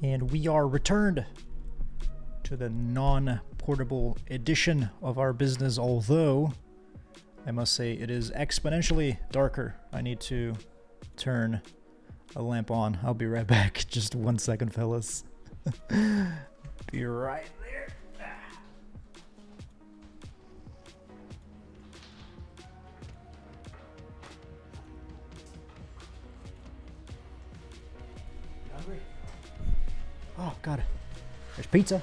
And we are returned to the non-portable edition of our business, although I must say it is exponentially darker. I need to turn a lamp on. I'll be right back. Just 1 second, fellas. Be right there. Hungry? Oh, God. There's pizza.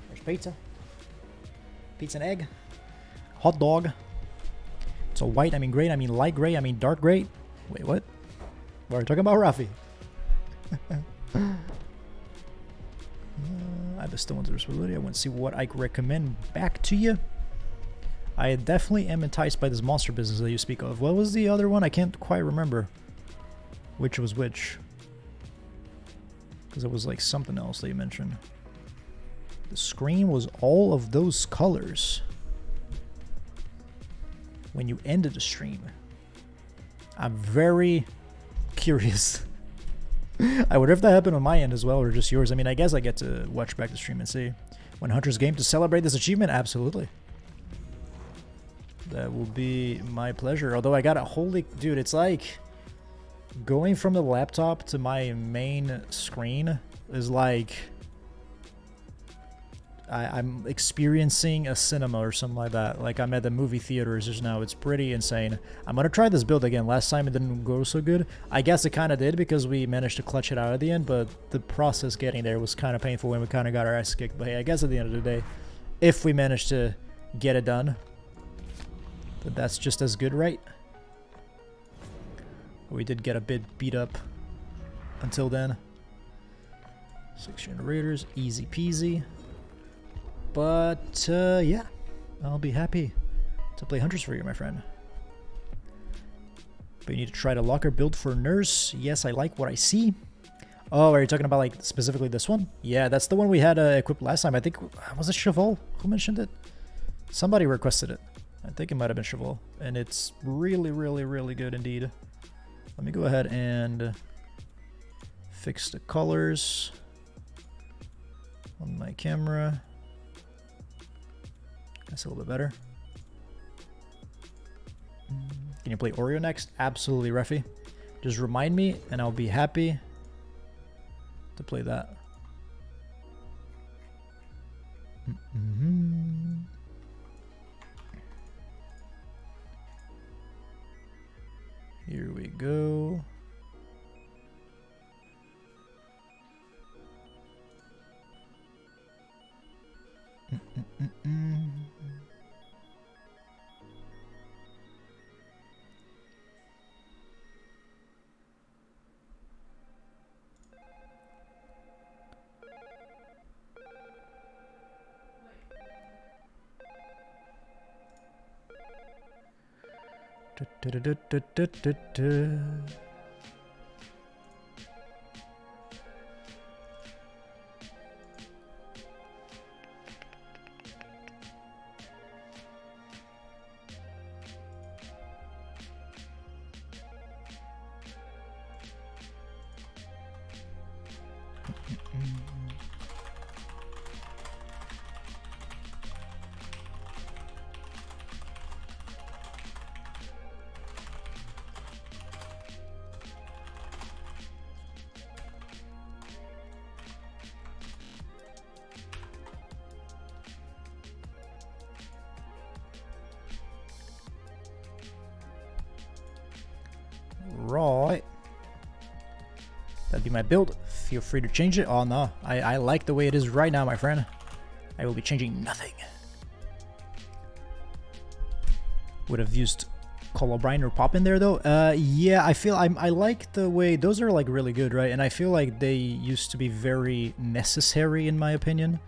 There's pizza. Pizza and egg. Hot dog. So white, I mean gray, I mean light gray, I mean dark gray. Wait, what? What are we talking about, Rafi? I bestow on the responsibility. I want to see what I could recommend back to you. I definitely am enticed by this monster business that you speak of. What was the other one? I can't quite remember which was which. Because it was like something else that you mentioned. The screen was all of those colors when you ended the stream. I'm very curious. I wonder if that happened on my end as well, or just yours. I mean, I guess I get to watch back the stream and see. When Hunter's game to celebrate this achievement? Absolutely. That will be my pleasure. Although I got a holy... Dude, it's like... Going from the laptop to my main screen is like... I'm experiencing a cinema or something like that. Like I'm at the movie theaters just now. It's pretty insane. I'm going to try this build again. Last time it didn't go so good. I guess it kind of did because we managed to clutch it out at the end, but the process getting there was kind of painful when we kind of got our ass kicked. But hey, I guess at the end of the day, if we managed to get it done, then that's just as good, right? We did get a bit beat up until then. 6 generators, easy peasy. But, yeah, I'll be happy to play Hunters for you, my friend. But you need to try the locker build for Nurse. Yes, I like what I see. Oh, are you talking about, like, specifically this one? Yeah, that's the one we had equipped last time. I think, was it Cheval? Who mentioned it? Somebody requested it. I think it might have been Cheval. And it's really, really, really good indeed. Let me go ahead and fix the colors on my camera. That's a little bit better. Can you play Oreo next? Absolutely, Refi. Just remind me and I'll be happy to play that. Here we go. Right. That'd be my build. Feel free to change it. Oh no, I like the way it is right now, my friend. I will be changing nothing. Would have used Call O'Brien or Pop in there though. Yeah, I feel I like the way those are like really good, right? And I feel like they used to be very necessary in my opinion.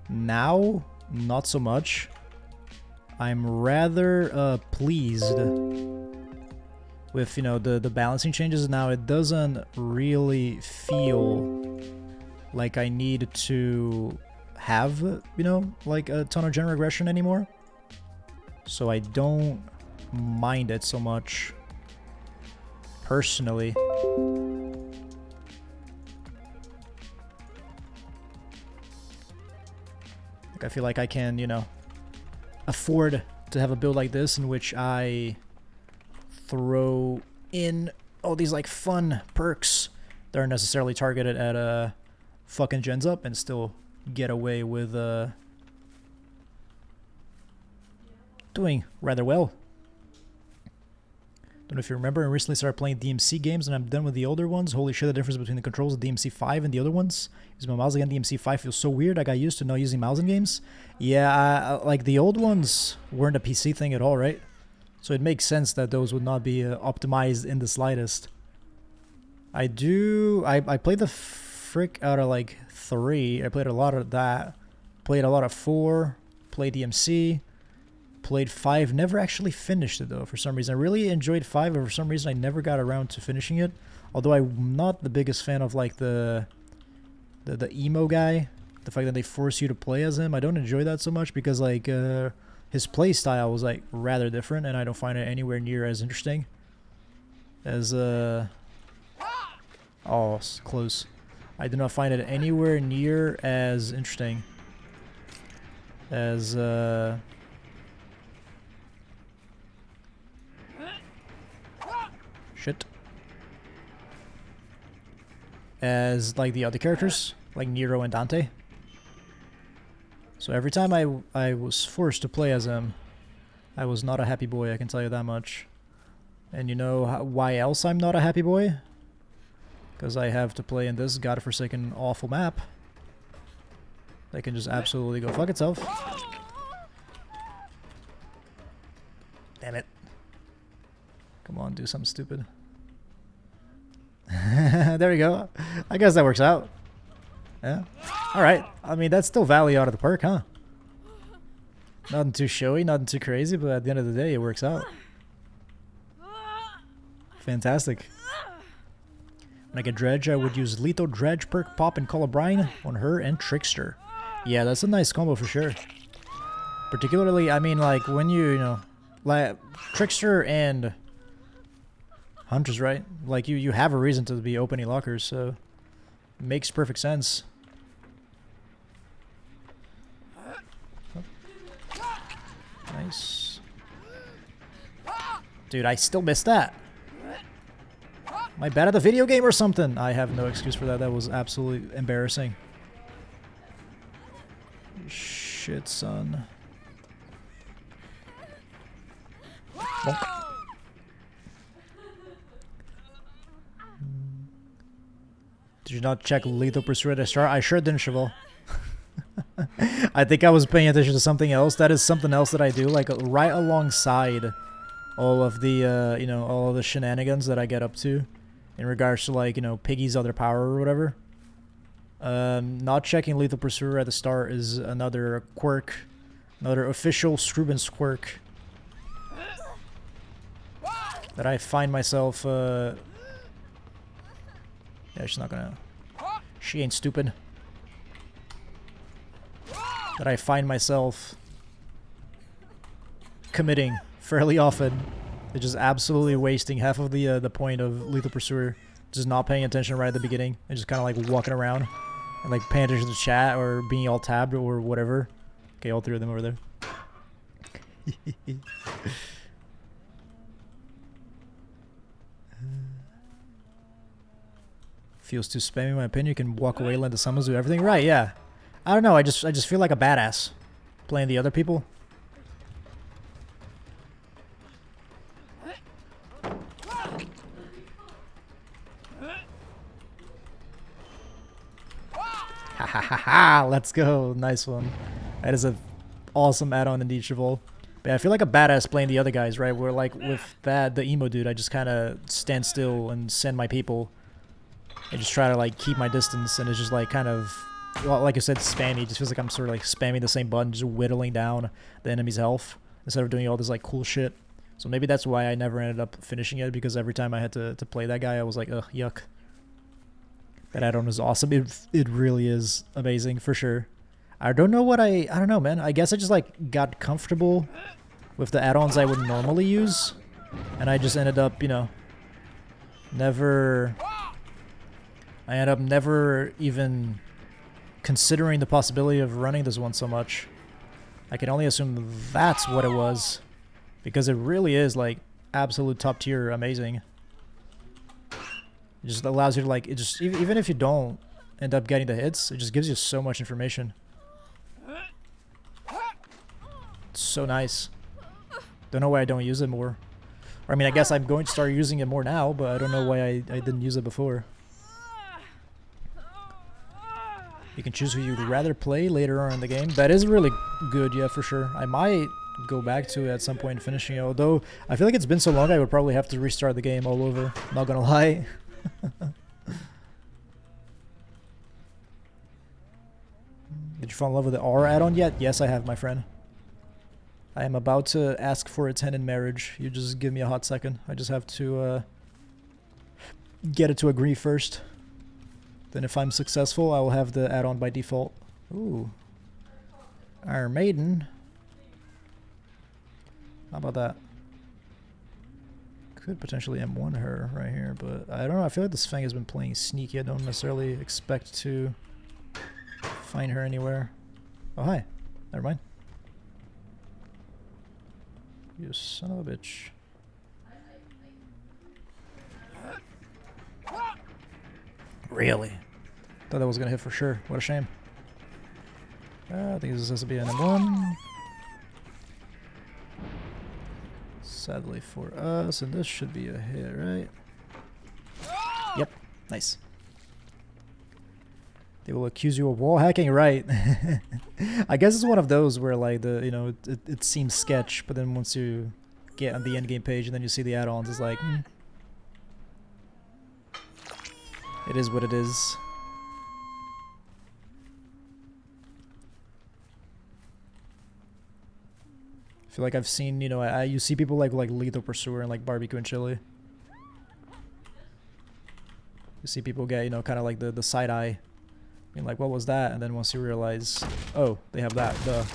Now, not so much. I'm rather pleased with, you know, the balancing changes. Now it doesn't really feel like I need to have, you know, like a ton of general aggression anymore. So I don't mind it so much personally. I feel like I can, you know, afford to have a build like this in which I throw in all these like fun perks that aren't necessarily targeted at fucking gens up and still get away with doing rather well. Don't know if you remember, I recently started playing DMC games and I'm done with the older ones. Holy shit, the difference between the controls of DMC 5 and the other ones. Using my mouse again, DMC 5 feels so weird. I got used to not using mouse in games. Yeah, like the old ones weren't a PC thing at all, right? So it makes sense that those would not be optimized in the slightest. I played the frick out of like 3. I played a lot of that. Played a lot of 4. Played DMC. Played 5, never actually finished it though for some reason. I really enjoyed 5, but for some reason I never got around to finishing it. Although I'm not the biggest fan of like the emo guy. The fact that they force you to play as him, I don't enjoy that so much because like his play style was like rather different and I don't find it anywhere near as interesting as oh, close. I do not find it anywhere near as interesting as shit. As like the other characters, like Nero and Dante. So every time I was forced to play as him, I was not a happy boy, I can tell you that much. And you know why else I'm not a happy boy? Because I have to play in this godforsaken awful map that can just absolutely go fuck itself. Damn it. Come on, do something stupid. There we go. I guess that works out. Yeah. Alright. I mean, that's still value out of the perk, huh? Nothing too showy, nothing too crazy, but at the end of the day, it works out. Fantastic. When I get Dredge, I would use Lethal Dredge, Perk, Pop, and Colubrine on her and Trickster. Yeah, that's a nice combo for sure. Particularly, I mean, like, when you know, like, Trickster and Hunters, right? Like, you have a reason to be opening lockers, so it makes perfect sense. Nice. Dude, I still missed that. Am I bad at the video game or something? I have no excuse for that. That was absolutely embarrassing. Shit, son. Bonk. Did you not check Lethal Pursuit at the start? I sure didn't, Cheval. I think I was paying attention to something else. That is something else that I do, like right alongside all of the, you know, all of the shenanigans that I get up to in regards to, like, you know, Piggy's other power or whatever. Not checking Lethal Pursuer at the start is another quirk, another official Skrubenz quirk that I find myself, yeah, she's not gonna, she ain't stupid. That I find myself committing fairly often. It's just absolutely wasting half of the point of Lethal Pursuer. Just not paying attention right at the beginning and just kind of like walking around and like paying attention to the chat or being all tabbed or whatever. Okay, all three of them over there. Feels too spammy in my opinion. You can walk away, let the summons do everything. Right, yeah. I don't know, I just feel like a badass playing the other people. Ha ha ha ha! Let's go! Nice one. That is an awesome add-on indeed, Cheval. But yeah, I feel like a badass playing the other guys, right? Where like with that, the emo dude, I just kind of stand still and send my people. I just try to like keep my distance, and it's just like kind of, well, like I said, spammy. It just feels like I'm sort of like spamming the same button, just whittling down the enemy's health instead of doing all this like cool shit. So maybe that's why I never ended up finishing it, because every time I had to play that guy, I was like, ugh, yuck. That add-on is awesome. It really is amazing for sure. I don't know what I don't know, man. I guess I just like got comfortable with the add-ons I would normally use, and I just ended up, you know, I ended up never even considering the possibility of running this one so much. I can only assume that's what it was. Because it really is, like, absolute top tier amazing. It just allows you to, like, it just, even if you don't end up getting the hits, it just gives you so much information. It's so nice. Don't know why I don't use it more. Or, I mean, I guess I'm going to start using it more now, but I don't know why I didn't use it before. You can choose who you'd rather play later on in the game. That is really good, yeah, for sure. I might go back to it at some point finishing it, although I feel like it's been so long I would probably have to restart the game all over. Not gonna lie. Did you fall in love with the R add-on yet? Yes, I have, my friend. I am about to ask for its hand in marriage. You just give me a hot second. I just have to get it to agree first. Then if I'm successful, I will have the add-on by default. Ooh. Iron Maiden. How about that? Could potentially M1 her right here, but I don't know. I feel like this Fang has been playing sneaky. I don't necessarily expect to find her anywhere. Oh, hi. Never mind. You son of a bitch. Really? Thought that was gonna hit for sure. What a shame. I think this has to be an M1. Sadly for us, and this should be a hit, right? Yep. Nice. They will accuse you of wall hacking, right? I guess it's one of those where, like, the, you know, it seems sketch, but then once you get on the endgame page and then you see the add-ons, it's like, it is what it is. I feel like I've seen, you know, you see people like Lethal Pursuer and like Barbecue and Chili. You see people get, you know, kind of like the side eye. I mean, like, what was that? And then once you realize, oh, they have that, duh.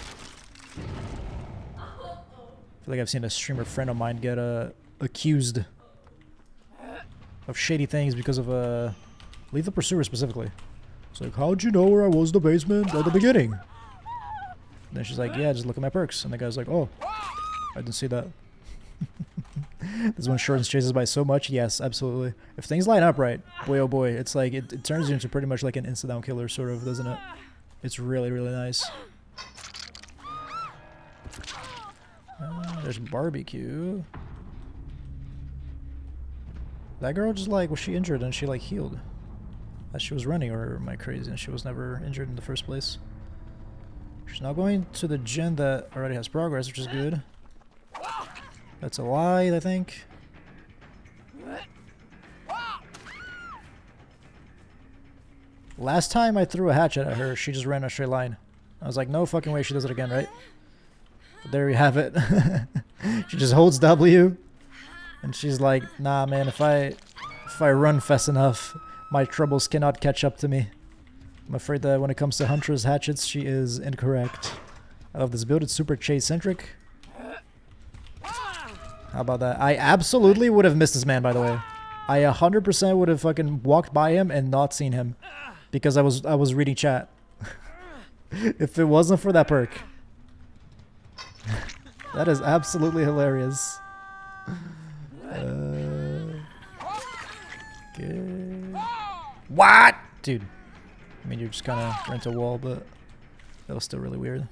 I feel like I've seen a streamer friend of mine get accused of shady things because of Lethal Pursuer specifically. It's like, how'd you know where I was in the basement at the beginning? And then she's like, yeah, just look at my perks. And the guy's like, oh, I didn't see that. This one shortens chases by so much. Yes, absolutely. If things line up right, boy oh boy, it's like, it turns you into pretty much like an insta-down killer, sort of, doesn't it? It's really, really nice. There's Barbecue. That girl just, like, was she injured and she, like, healed? As she was running, or am I crazy and she was never injured in the first place? She's now going to the gen that already has progress, which is good. That's a lie, I think. Last time I threw a hatchet at her, she just ran a straight line. I was like, no fucking way she does it again, right? But there you have it. She just holds W, and she's like, nah, man, if I run fast enough, my troubles cannot catch up to me. I'm afraid that when it comes to Huntress hatchets, she is incorrect. I love this build. It's super chase-centric. How about that? I absolutely would have missed this man, by the way. I 100% would have fucking walked by him and not seen him. Because I was reading chat. If it wasn't for that perk. That is absolutely hilarious. Good. What? Dude. I mean, you're just kind of rent a wall, but that was still really weird.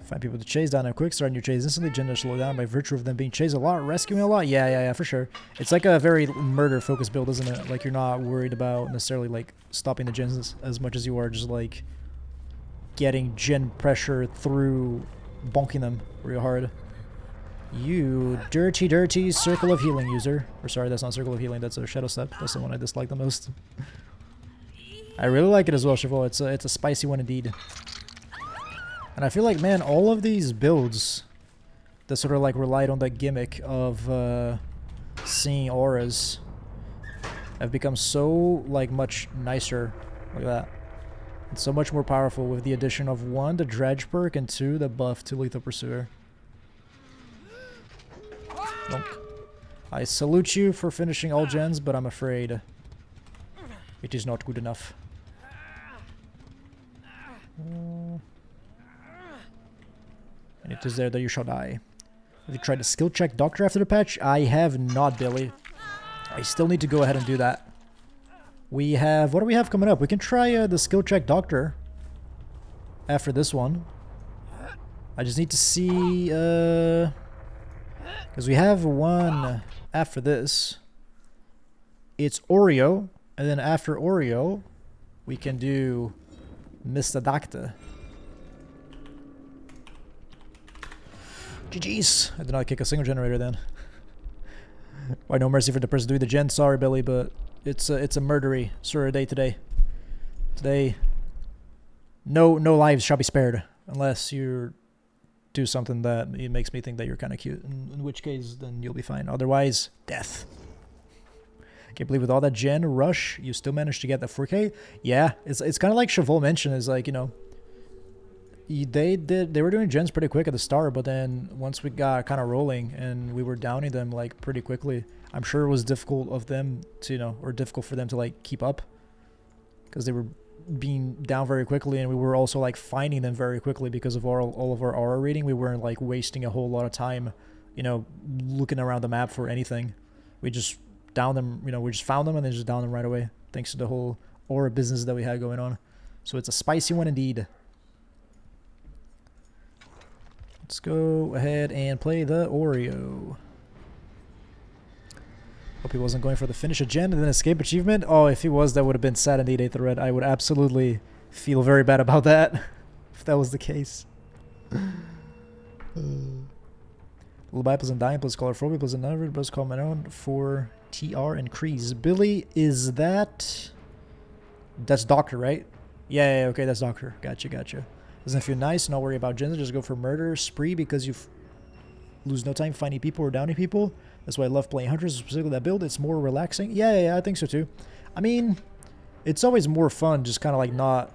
Find people to chase down and quick start your chase instantly. Gender slow down by virtue of them being chased a lot, rescuing a lot. Yeah, for sure. It's like a very murder-focused build, isn't it? Like, you're not worried about necessarily, like, stopping the gens as much as you are just, like, getting gen pressure through bonking them real hard. You dirty Circle of Healing user. Or sorry, that's not Circle of Healing, that's a Shadow Step. That's the one I dislike the most. I really like it as well, Chevaux. It's a spicy one indeed. And I feel like, man, all of these builds that sort of like relied on that gimmick of seeing auras have become so like much nicer. Look at that. It's so much more powerful with the addition of 1, the dredge perk, and 2, the buff to Lethal Pursuer. Donk. I salute you for finishing all gens, but I'm afraid it is not good enough. And it is there that you shall die. Have you tried to skill check Doctor after the patch? I have not, Billy. I still need to go ahead and do that. We have... What do we have coming up? We can try the skill check Doctor after this one. I just need to see... Because we have one after this. It's Oreo. And then after Oreo, we can do Mr. Doctor. GG's. I did not kick a single generator then. Why no mercy for the person doing the gen? Sorry, Billy, but it's a murdery sort of day today. Today, no lives shall be spared unless you do something that it makes me think that you're kind of cute. In which case, then you'll be fine. Otherwise, death. Can't believe with all that gen rush, you still managed to get the 4K. Yeah, it's kind of like Chevaux mentioned. Is like, you know, they were doing gens pretty quick at the start, but then once we got kind of rolling and we were downing them like pretty quickly, I'm sure it was difficult of them to, you know, or difficult for them to like keep up because they were being down very quickly, and we were also like finding them very quickly because of all of our aura reading. We weren't like wasting a whole lot of time, you know, looking around the map for anything. We just downed them, you know, we just found them and then just downed them right away thanks to the whole aura business that we had going on. So it's a spicy one indeed. Let's go ahead and play the Oreo. Hope he wasn't going for the finish a gen and then escape achievement. Oh, if he was, that would have been sad indeed, 8th Red. I would absolutely feel very bad about that if that was the case. Lullaby plus Undying plus Colorphobia plus another plus Call My Own for TR and Crease. Billy, is that... That's Doctor, right? Yeah, okay, that's Doctor. Gotcha. Doesn't feel nice. Not worry about gens. Just go for murder spree because you lose no time finding people or downing people. That's why I love playing Hunters, specifically that build. It's more relaxing. Yeah, I think so too. I mean, it's always more fun just kind of like not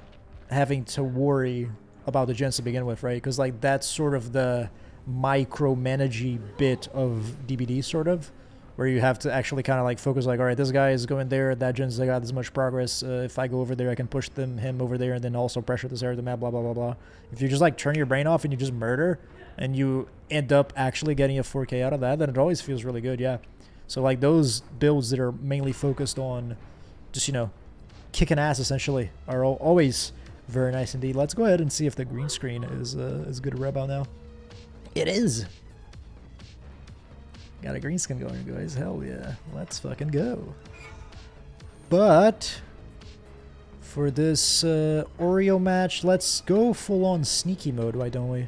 having to worry about the gens to begin with, right? Because like that's sort of the micromanagey bit of DBD, sort of, where you have to actually kind of like focus like, all right, this guy is going there, that gen's got this much progress. If I go over there, I can push him over there and then also pressure this area of the map, blah, blah, blah, blah. If you just like turn your brain off and you just murder and you end up actually getting a 4K out of that, then it always feels really good, yeah. So like those builds that are mainly focused on just, you know, kicking ass essentially are always very nice indeed. Let's go ahead and see if the green screen is good a rebound now. It is. Got a green skin going, guys. Hell yeah. Let's fucking go. But for this Oreo match, let's go full on sneaky mode, why don't we?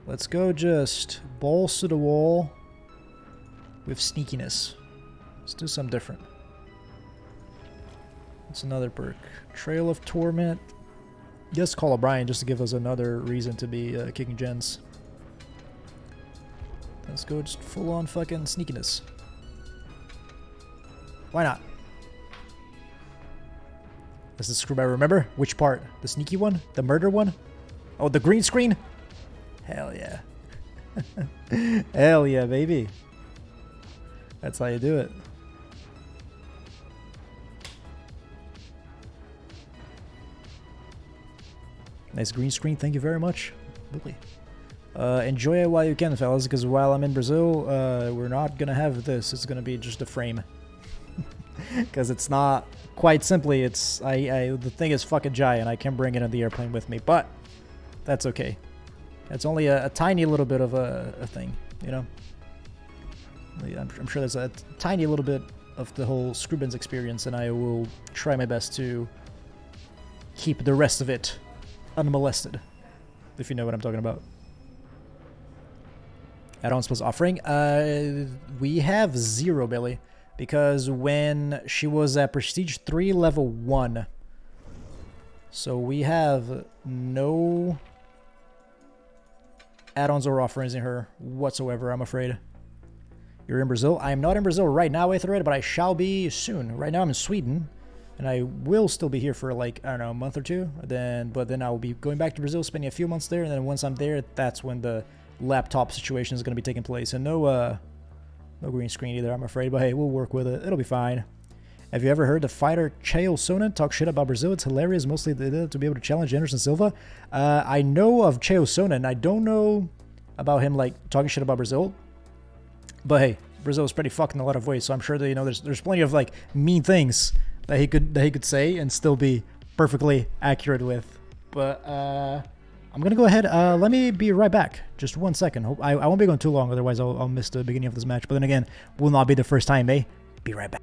Let's go just balls to the wall with sneakiness. Let's do something different. It's another perk. Trail of Torment. Just call O'Brien just to give us another reason to be kicking gens. Let's go just full on fucking sneakiness. Why not? This is Skrubenz. Remember? Which part? The sneaky one? The murder one? Oh, the green screen? Hell yeah. Hell yeah, baby. That's how you do it. Nice green screen. Thank you very much. Really. Enjoy it while you can, fellas, because while I'm in Brazil, we're not going to have this. It's going to be just a frame. Because it's not, quite simply, it's, the thing is fucking giant. I can bring it on the airplane with me, but that's okay. It's only a tiny little bit of a thing, you know? I'm sure there's a tiny little bit of the whole Skrubenz experience, and I will try my best to keep the rest of it unmolested, if you know what I'm talking about. Add-ons plus offering. We have 0, Billy, because when she was at Prestige 3 level 1, so we have no add-ons or offerings in her whatsoever, I'm afraid. You're in Brazil? I am not in Brazil right now, Aetherite, but I shall be soon. Right now I'm in Sweden, and I will still be here for like, I don't know, a month or two. But then I will be going back to Brazil, spending a few months there, and then once I'm there, that's when the laptop situation is going to be taking place. And no green screen either, I'm afraid, but hey, we'll work with it. It'll be fine. Have you ever heard the fighter Chael Sonnen talk shit about Brazil? It's hilarious, mostly to be able to challenge Anderson Silva. I know of Chael Sonnen. I don't know about him like talking shit about Brazil. But hey, Brazil is pretty fucked in a lot of ways, so I'm sure that, you know, there's plenty of like mean things that he could say and still be perfectly accurate with. But I'm gonna go ahead. Let me be right back. Just 1 second. I won't be going too long, otherwise I'll miss the beginning of this match. But then again, will not be the first time, eh? Be right back.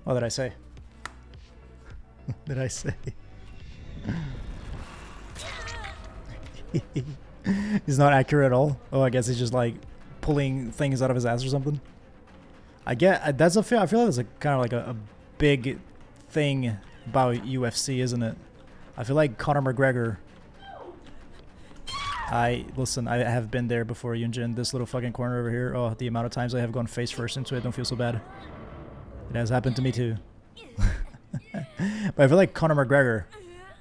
What did I say? What did I say? He's not accurate at all. Oh, I guess he's just like pulling things out of his ass or something. I get that's a fair. I feel like that's a kind of like a big thing about UFC, isn't it? I feel like Conor McGregor. Listen, I have been there before, Yunjin. This little fucking corner over here. Oh, the amount of times I have gone face first into it, don't feel so bad. It has happened to me too. But I feel like Conor McGregor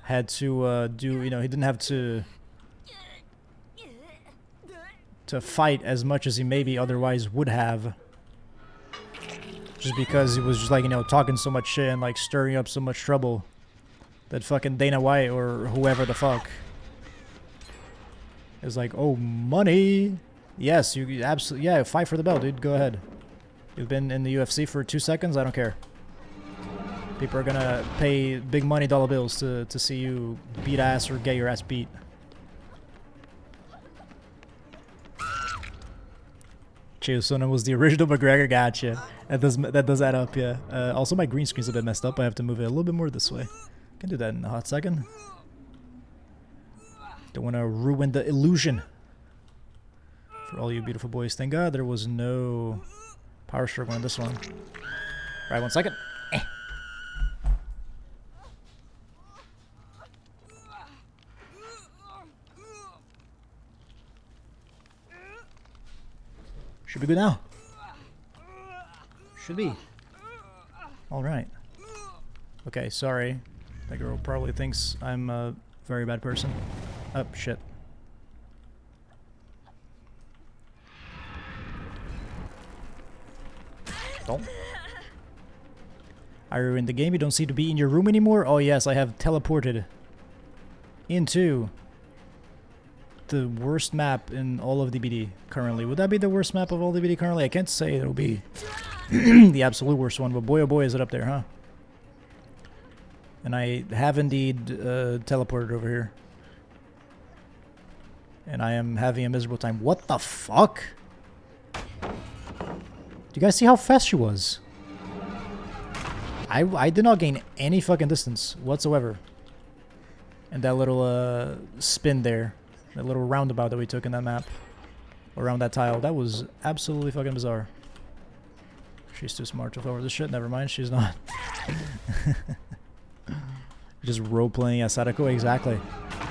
had to do, you know, he didn't have to fight as much as he maybe otherwise would have. Just because he was just like, you know, talking so much shit and like stirring up so much trouble that fucking Dana White or whoever the fuck is like, oh, money. Yes, you absolutely, yeah, fight for the belt, dude. Go ahead. You've been in the UFC for 2 seconds? I don't care. People are gonna pay big money dollar bills to see you beat ass or get your ass beat. Chael Sonnen was the original McGregor. Gotcha. That does add up, yeah. Also, my green screen's a bit messed up. I have to move it a little bit more this way. Can do that in a hot second. Don't want to ruin the illusion for all you beautiful boys. Thank God there was no power struggle on this one. Right, 1 second. Should be good now. Should be. Alright. Okay, sorry. That girl probably thinks I'm a very bad person. Oh, shit. Don't. Are you in the game? You don't seem to be in your room anymore? Oh yes, I have teleported into the worst map in all of DBD currently. Would that be the worst map of all DBD currently? I can't say it'll be the absolute worst one, but boy oh boy is it up there, huh? And I have indeed teleported over here. And I am having a miserable time. What the fuck? Do you guys see how fast she was? I did not gain any fucking distance whatsoever. And that little spin there. That little roundabout that we took in that map. Around that tile. That was absolutely fucking bizarre. She's too smart to fall over this shit. Never mind, she's not. Just role-playing as Sadako. Exactly.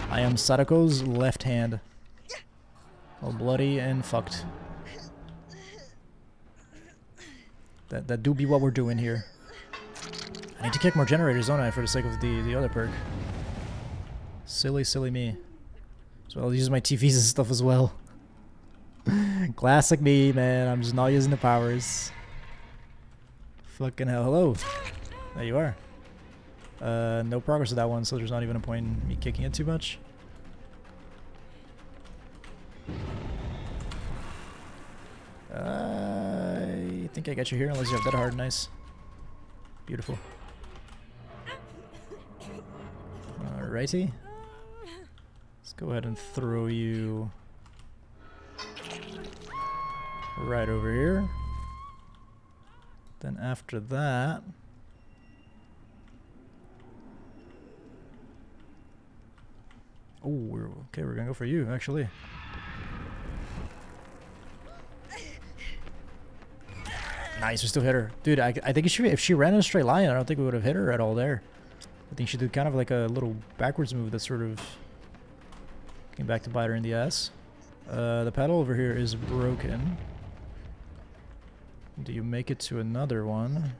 I am Sadako's left hand. All bloody and fucked. That do be what we're doing here. I need to kick more generators, don't I, for the sake of the other perk. Silly, silly me. So I'll use my TVs and stuff as well. Classic me, man. I'm just not using the powers. Fucking hell. Hello. There you are. No progress with that one, so there's not even a point in me kicking it too much. I think I got you here unless you have Dead Hard. Nice. Beautiful. Alrighty. Let's go ahead and throw you right over here. Then after that, oh, we're gonna go for you actually. Nice, we still hit her. Dude, I think if she ran in a straight line, I don't think we would have hit her at all there. I think she did kind of like a little backwards move that sort of came back to bite her in the ass. The paddle over here is broken. Do you make it to another one?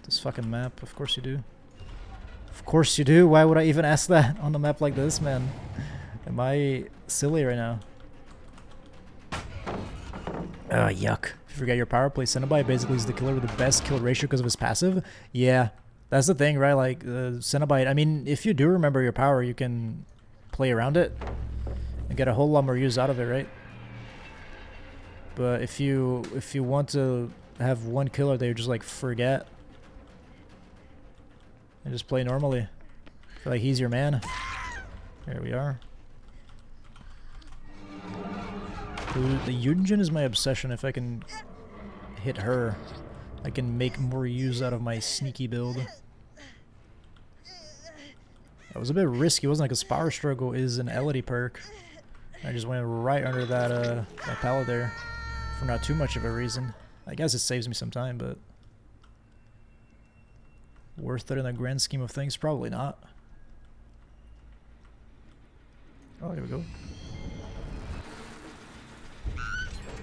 This fucking map, of course you do. Of course you do. Why would I even ask that on a map like this, man? Am I silly right now? Yuck. If you forget your power play, Cenobite basically is the killer with the best kill ratio because of his passive. Yeah, that's the thing, right? Like, Cenobite, I mean, if you do remember your power, you can play around it and get a whole lot more use out of it, right? But if you want to have one killer that you just like forget and just play normally, I feel like he's your man. There we are. The Yunjin is my obsession. If I can hit her, I can make more use out of my sneaky build. That was a bit risky, wasn't it? Because Power Struggle is an Elodie perk. I just went right under that pallet there for not too much of a reason. I guess it saves me some time, but worth it in the grand scheme of things? Probably not. Oh, here we go.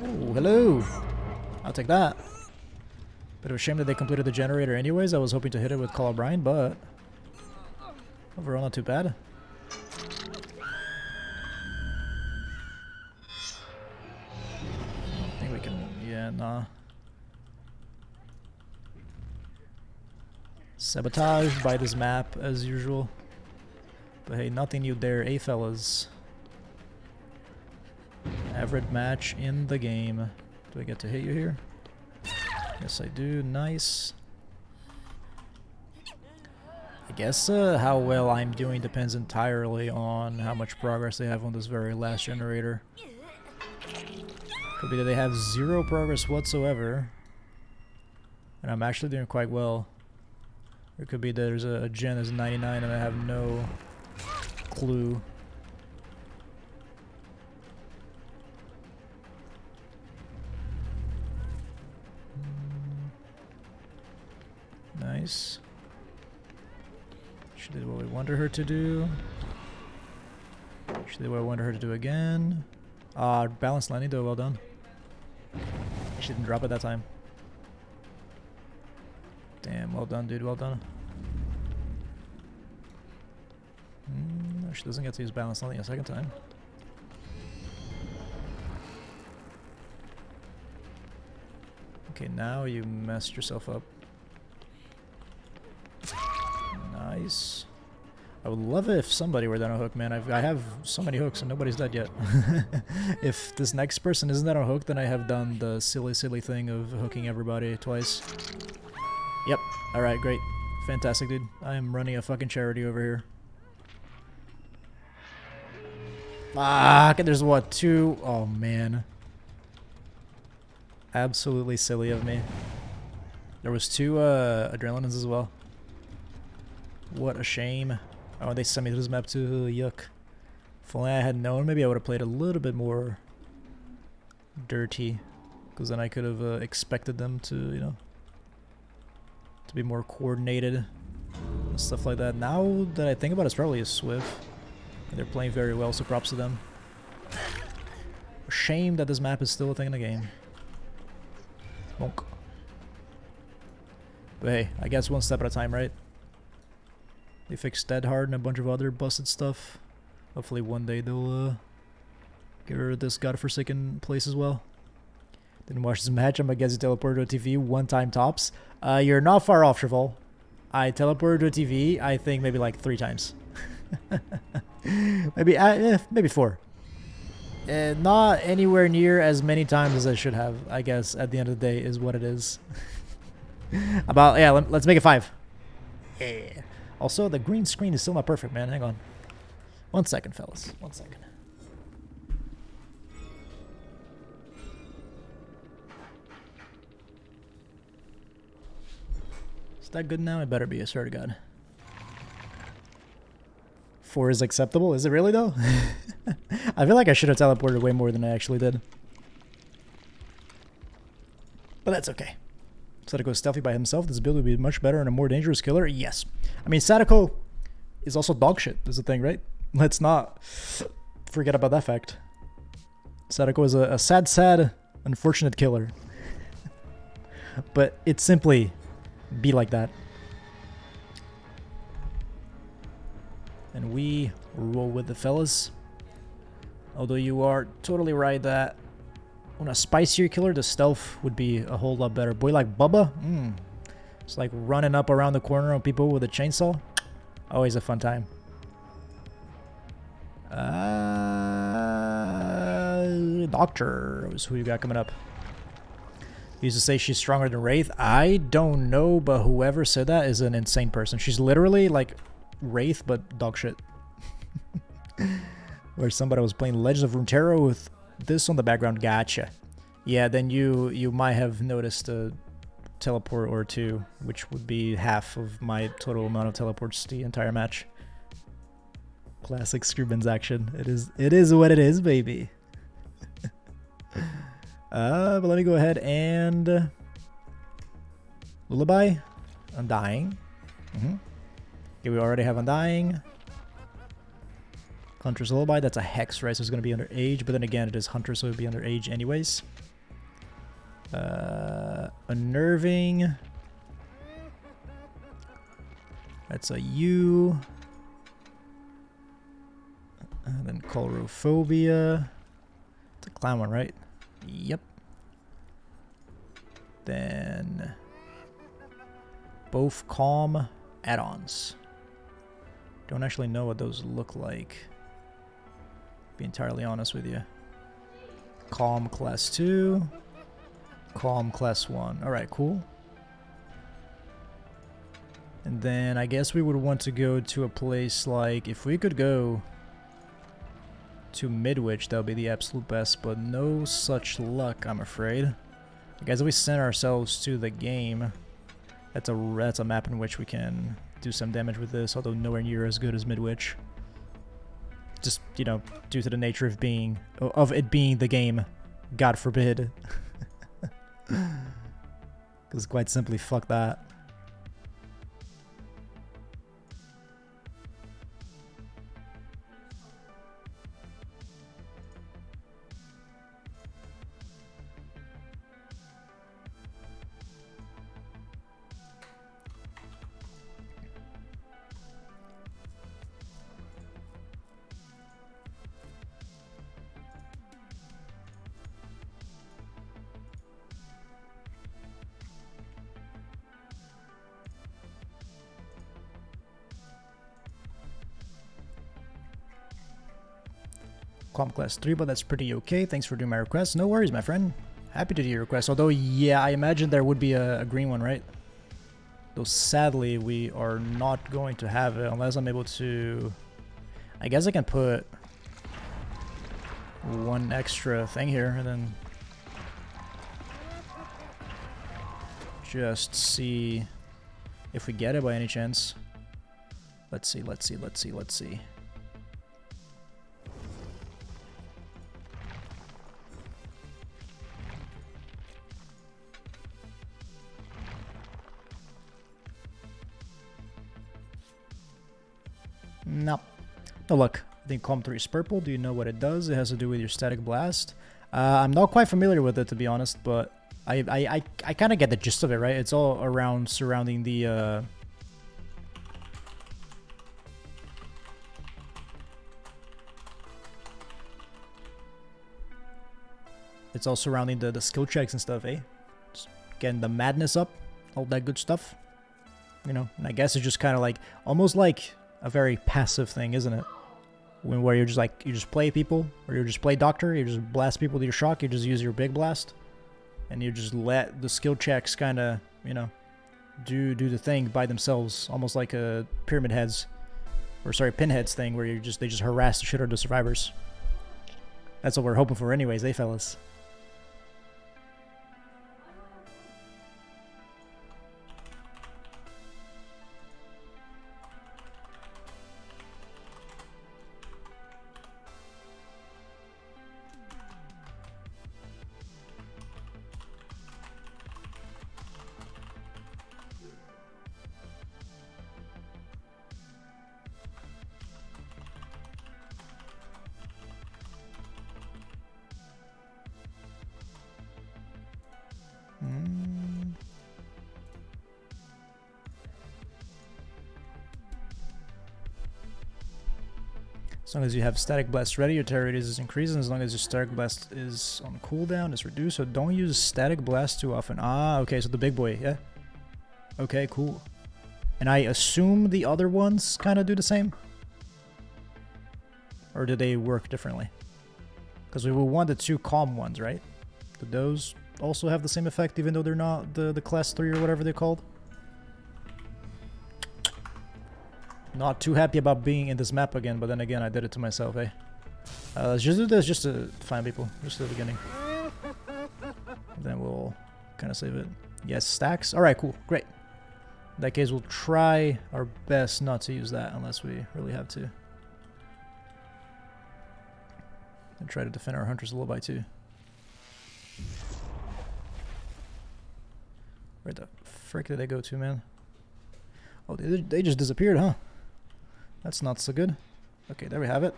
Oh, hello! I'll take that. Bit of a shame that they completed the generator anyways. I was hoping to hit it with Call of Brine, but overall not too bad. I think we can... yeah, nah. Sabotaged by this map, as usual. But hey, nothing new there, fellas. Average match in the game. Do I get to hit you here? Yes, I do. Nice. I guess how well I'm doing depends entirely on how much progress they have on this very last generator. Could be that they have 0 progress whatsoever, and I'm actually doing quite well. Or it could be that there's a gen is 99 and I have no clue. Nice. She did what we wanted her to do. She did what I wanted her to do again. Balanced landing though, well done. She didn't drop it that time. Damn, well done, dude, well done. She doesn't get to use balanced landing a second time. Okay, now you messed yourself up. Nice. I would love it if somebody were down a hook, man. I have so many hooks and nobody's dead yet. If this next person isn't down a hook, then I have done the silly thing of hooking everybody twice. Yep. Alright, great. Fantastic, dude. I am running a fucking charity over here. Ah, there's what, 2? Oh, man. Absolutely silly of me. There was 2 adrenalines as well. What a shame. Oh, they sent me to this map too. Yuck. If only I had known, maybe I would have played a little bit more dirty. Because then I could have expected them to, you know, to be more coordinated and stuff like that. Now that I think about it, it's probably a Swift. They're playing very well, so props to them. Shame that this map is still a thing in the game. Bonk. But hey, I guess one step at a time, right? They fixed Dead Hard and a bunch of other busted stuff. Hopefully one day they'll conquer this godforsaken place as well. Didn't watch this match. I'm against teleporter to a TV one time tops. You're not far off, Cheval. I teleported to a TV, I think maybe like 3 times. maybe 4. Not anywhere near as many times as I should have, I guess, at the end of the day, is what it is. Let's make it 5. Yeah. Also, the green screen is still not perfect, man. Hang on. 1 second, fellas. 1 second. Is that good now? It better be, I swear to God. 4 is acceptable? Is it really, though? I feel like I should have teleported way more than I actually did. But that's okay. Sadako stealthy by himself. This build would be much better and a more dangerous killer. Yes. I mean, Sadako is also dog shit, is the thing, right? Let's not forget about that fact. Sadako is a sad, unfortunate killer. But it simply be like that. And we roll with the fellas. Although you are totally right that on a spicier killer, the stealth would be a whole lot better. Boy like Bubba, it's like running up around the corner on people with a chainsaw. Always a fun time. Doctor is who you got coming up. He used to say she's stronger than Wraith. I don't know, but whoever said that is an insane person. She's literally like Wraith, but dog shit. Where somebody was playing Legends of Runeterra with this on the background. Gotcha. Yeah, then you might have noticed a teleport or 2, which would be half of my total amount of teleports the entire match. Classic Skrubenz action. It is what it is, baby. But let me go ahead and Lullaby, Undying. Okay, we already have Undying. Hunter's Lullaby, that's a Hex, right? So it's going to be under age, but then again, it is Hunter, so it would be under age anyways. Unnerving. That's a U. And then Colorophobia. It's a clown one, right? Yep. Then both calm add-ons. Don't actually know what those look like. Be entirely honest with you. Calm class 2. Calm class 1. Alright, cool. And then I guess we would want to go to a place like, if we could go to Midwich, that would be the absolute best, but no such luck, I'm afraid. I guess if we send ourselves to the game, that's a map in which we can do some damage with this, although nowhere near as good as Midwich. Just, you know, due to the nature of it being the game, God forbid. Because quite simply, fuck that. Calm class 3, but that's pretty okay. Thanks for doing my request. No worries, my friend. Happy to do your request. Although, yeah, I imagine there would be a green one, right? Though sadly, we are not going to have it unless I'm able to... I guess I can put one extra thing here and then just see if we get it by any chance. Let's see. No. Oh, look. I think Calm 3 is purple. Do you know what it does? It has to do with your static blast. I'm not quite familiar with it, to be honest, but I kind of get the gist of it, right? It's all around surrounding the... it's all surrounding the skill checks and stuff, eh? Just getting the madness up, all that good stuff. You know, and I guess it's just kind of like, almost like a very passive thing, isn't it? Where you're just like, you just play people, or you just play doctor, you just blast people with your shock, you just use your big blast, and you just let the skill checks kind of, you know, do the thing by themselves, almost like a pyramid heads, or sorry, pinheads thing, where they just harass the shit out of the survivors. That's what we're hoping for anyways, eh, fellas? As long as you have static blast ready, your terror radius is increasing. As long as your static blast is on cooldown, it's reduced. So don't use static blast too often. Ah, okay, so the big boy, yeah? Okay, cool. And I assume the other ones kind of do the same? Or do they work differently? Because we will want the 2 calm ones, right? Do those also have the same effect, even though they're not the class 3 or whatever they're called? Not too happy about being in this map again, but then again, I did it to myself, eh? Let's just do this just to find people, just at the beginning. Then we'll kind of save it. Yes, stacks. Alright, cool, great. In that case, we'll try our best not to use that unless we really have to. And try to defend our hunters a little by too. Where the frick did they go to, man? Oh, they just disappeared, huh? That's not so good. Okay, there we have it.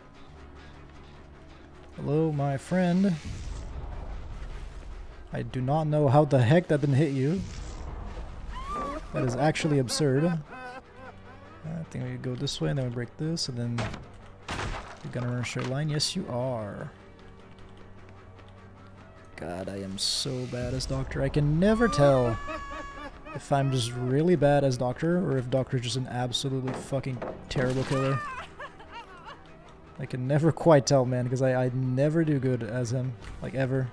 Hello, my friend. I do not know how the heck that didn't hit you. That is actually absurd. I think we go this way, and then we break this, and then you're gonna run a straight line. Yes, you are. God, I am so bad as Doctor. I can never tell if I'm just really bad as Doctor, or if Doctor's just an absolutely fucking terrible killer. I can never quite tell, man, because I never do good as him. Like, ever.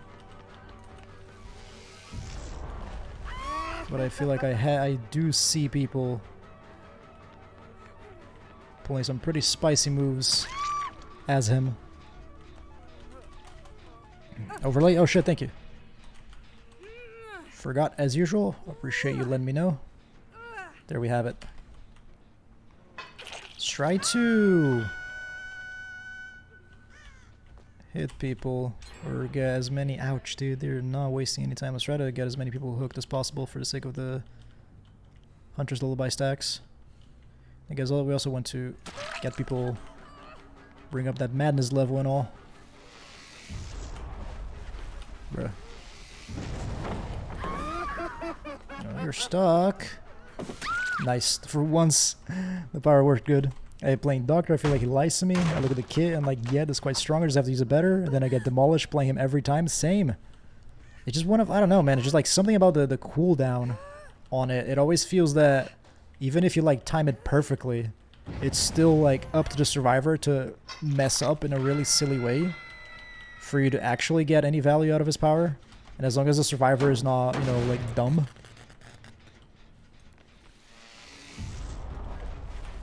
But I feel like I do see people pulling some pretty spicy moves as him. Overlay? Oh shit, thank you. Forgot as usual. Appreciate you letting me know. There we have it. Let's try to hit people or get as many. Ouch, dude. They're not wasting any time. Let's try to get as many people hooked as possible for the sake of the Hunter's Lullaby stacks. I guess we also want to get people, bring up that madness level and all. Bruh. No, you're stuck. Nice. For once, the power worked good. I playing Doctor, I feel like he lies to me. I look at the kit and like, yeah, that's quite stronger, just have to use it better. And then I get demolished playing him every time. Same. It's just one of, I don't know, man. It's just like something about the cooldown on it. It always feels that even if you like time it perfectly, it's still like up to the survivor to mess up in a really silly way for you to actually get any value out of his power. And as long as the survivor is not, you know, like dumb,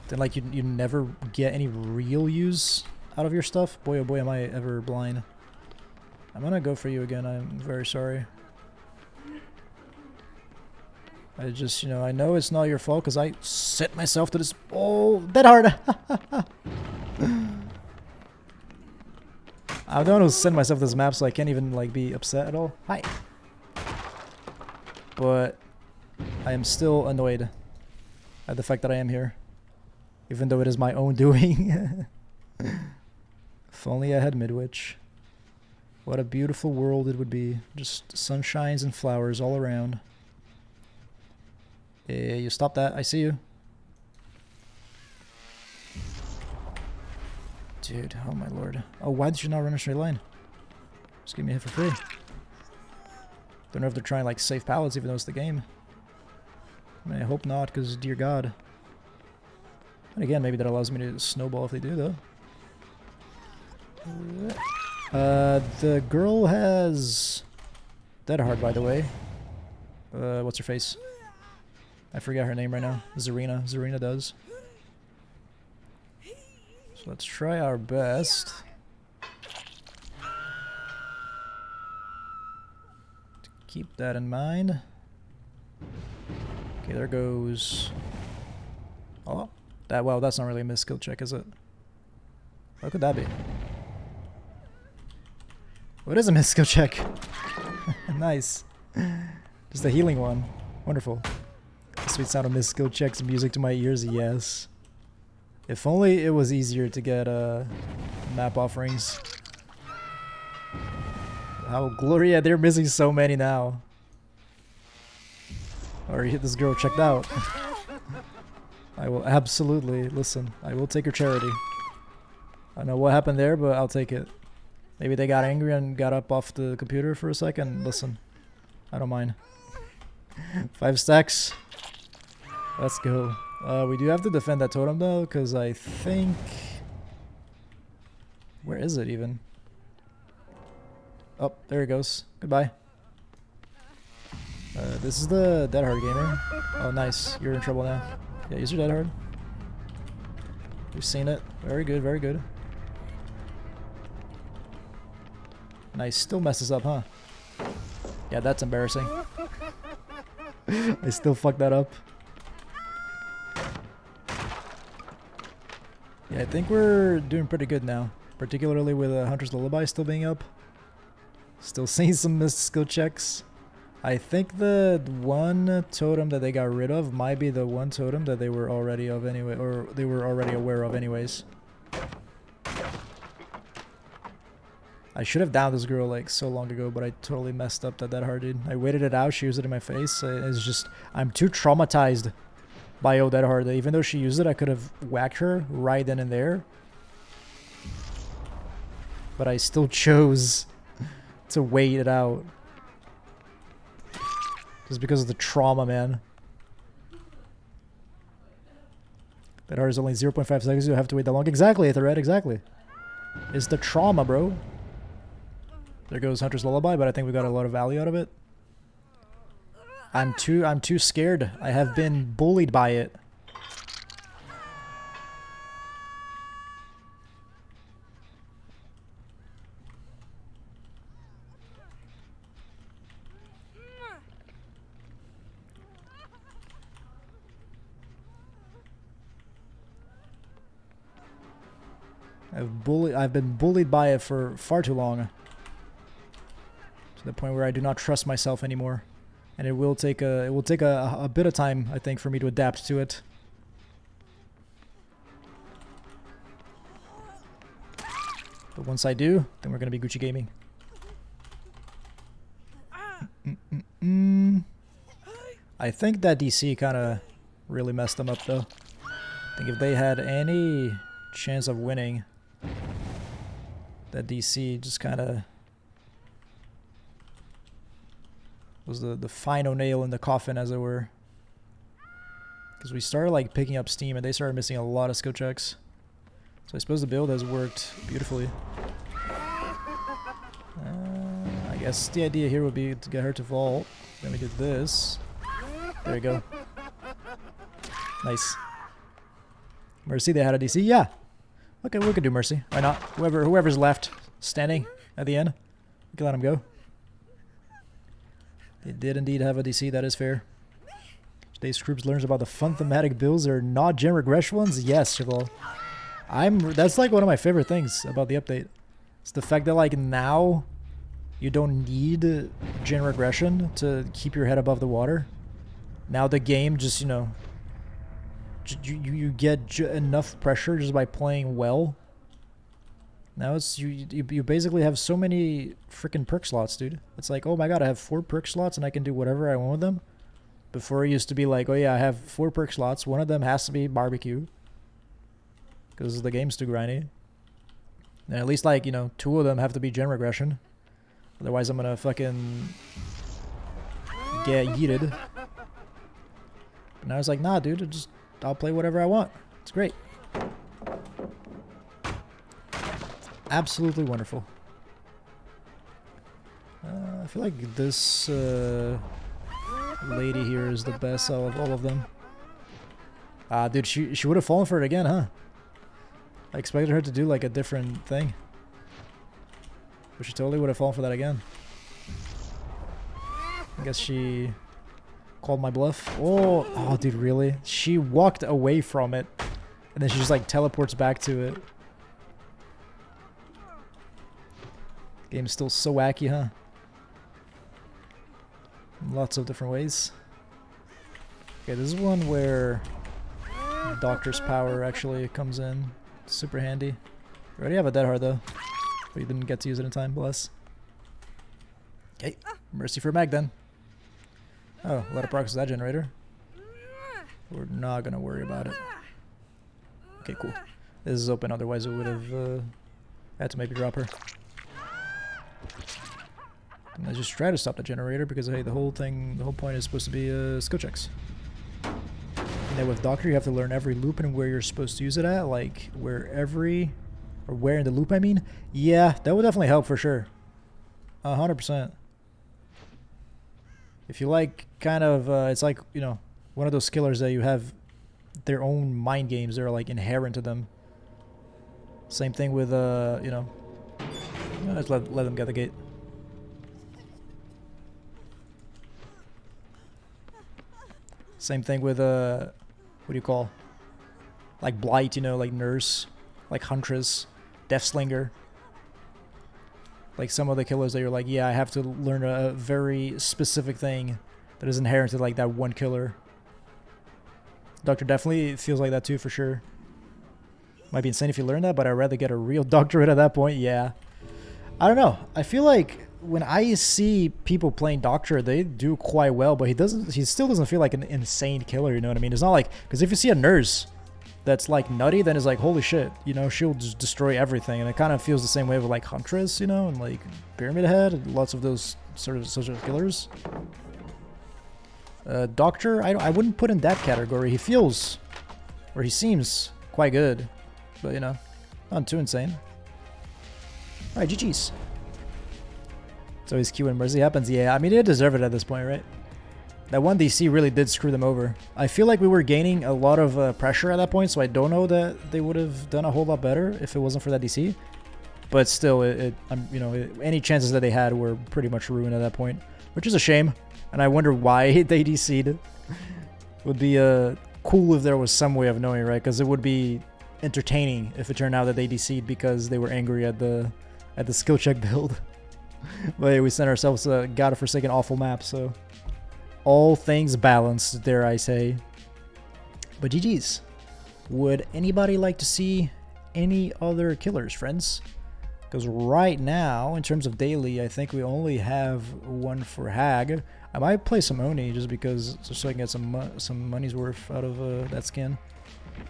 then like you never get any real use out of your stuff. Boy oh boy am I ever blind. I'm gonna go for you again, I'm very sorry. I just, you know, I know it's not your fault because I set myself to this, oh, that hard. I don't know who sent myself this map, so I can't even like be upset at all. Hi. But I am still annoyed at the fact that I am here, even though it is my own doing. If only I had Midwich. What a beautiful world it would be. Just sunshines and flowers all around. Hey, you stop that. I see you. Dude, oh my lord. Oh, why did you not run a straight line? Just give me a hit for free. Don't know if they're trying like save pallets even though it's the game. I mean, I hope not, because dear God. And again, maybe that allows me to snowball if they do, though. The girl has Dead Hard, by the way. What's her face? I forgot her name right now. Zarina. Zarina does. So let's try our best to keep that in mind. Okay, there goes. Oh, that. Well, that's not really a missed skill check, is it? What could that be? What is a missed skill check? Nice. Just a healing one. Wonderful. The sweet sound of missed skill checks, music to my ears. Yes. If only it was easier to get map offerings. How glory! Yeah, they're missing so many now. Or hit this girl checked out. I will absolutely listen. I will take her charity. I don't know what happened there, but I'll take it. Maybe they got angry and got up off the computer for a second. Listen, I don't mind. 5 stacks. Let's go. We do have to defend that totem though, because I think... Where is it even? Oh, there it goes. Goodbye. This is the Dead Hard gamer. Oh, nice. You're in trouble now. Yeah, use your Dead Hard. We've seen it. Very good, very good. Nice. Still messes up, huh? Yeah, that's embarrassing. I still fucked that up. Yeah, I think we're doing pretty good now. Particularly with Hunter's Lullaby still being up. Still seeing some missed skill checks. I think the one totem that they got rid of might be the one totem that they were already of anyway, or they were already aware of anyways. I should have downed this girl like so long ago, but I totally messed up that hard, dude. I waited it out, she used it in my face. It's just, I'm too traumatized by that hard. Even though she used it, I could have whacked her right then and there. But I still chose to wait it out. Just because of the trauma, man. That hard is only 0.5 seconds, you have to wait that long. Exactly, Etherred, exactly. It's the trauma, bro. There goes Hunter's Lullaby, but I think we got a lot of value out of it. I'm too scared. I have been bullied by it. I've been bullied by it for far too long. To the point where I do not trust myself anymore. And it will take a bit of time, I think, for me to adapt to it. But once I do, then we're gonna be Gucci gaming. I think that DC kind of really messed them up, though. I think if they had any chance of winning, that DC just kind of was the final nail in the coffin, as it were. Because we started like picking up steam and they started missing a lot of skill checks. So I suppose the build has worked beautifully. I guess the idea here would be to get her to vault. Then we do this. There you go. Nice. Mercy, they had a DC? Yeah. Okay, we could do Mercy. Why not? Whoever's left standing at the end, we can let him go. They did indeed have a DC, that is fair. Today Skrubenz learns about the fun thematic builds that are not gen regression ones. Yes, Cheval. That's like one of my favorite things about the update. It's the fact that like now you don't need gen regression to keep your head above the water. Now the game just, you know, you get enough pressure just by playing well. Now it's you basically have so many freaking perk slots, dude. It's like, oh my god, I have 4 perk slots and I can do whatever I want with them. Before it used to be like, oh yeah, I have 4 perk slots. One of them has to be barbecue because the game's too grindy. And at least like, you know, 2 of them have to be gen regression. Otherwise I'm gonna fucking get yeeted. But now I was like, nah, dude, I'll play whatever I want. It's great. Absolutely wonderful. I feel like this lady here is the best out of all of them. Dude, she would have fallen for it again, huh? I expected her to do like a different thing. But she totally would have fallen for that again. I guess she called my bluff. Oh, dude, really? She walked away from it. And then she just like teleports back to it. Game's still so wacky, huh? In lots of different ways. Okay, this is one where Doctor's power actually comes in. Super handy. We already have a dead heart though. But you didn't get to use it in time, bless. Okay, mercy for Mag then. Oh, let it process that generator. We're not gonna worry about it. Okay, cool. This is open, otherwise it would have had to maybe drop her. And I just try to stop the generator because hey, the whole point is supposed to be skill checks. And then with Doctor, you have to learn every loop and where you're supposed to use it at, like where in the loop I mean. Yeah, that would definitely help for sure. 100%. If you like kind of, it's like, you know, one of those killers that you have their own mind games that are like inherent to them. Same thing with, you know, let's let them get the gate. Same thing with, what do you call? Like Blight, you know, like Nurse, like Huntress, Deathslinger. Like some of the killers that you're like, yeah, I have to learn a very specific thing that is inherent to like that one killer. Doctor definitely feels like that too, for sure. Might be insane if you learn that, but I'd rather get a real doctorate at that point, yeah. I don't know. I feel like when I see people playing Doctor, they do quite well, but he still doesn't feel like an insane killer, you know what I mean? It's not like, because if you see a Nurse that's like nutty, then it's like, holy shit, you know, she'll just destroy everything. And it kind of feels the same way with like Huntress, you know, and like Pyramid Head, lots of those sort of killers. Doctor, I wouldn't put in that category. He feels, or he seems quite good, but you know, not too insane. Alright, GG's. It's always Q when Mercy happens. Yeah, I mean, they deserve it at this point, right? That one DC really did screw them over. I feel like we were gaining a lot of pressure at that point, so I don't know that they would have done a whole lot better if it wasn't for that DC. But still, you know, any chances that they had were pretty much ruined at that point, which is a shame. And I wonder why they DC'd. Would be cool if there was some way of knowing, right? Because it would be entertaining if it turned out that they DC'd because they were angry at the skill check build. But yeah, we sent ourselves a godforsaken awful map, so all things balanced, dare I say. But GG's. Would anybody like to see any other killers, friends? Because right now, in terms of daily, I think we only have one for Hag. I might play some Oni just so I can get some money's worth out of that skin.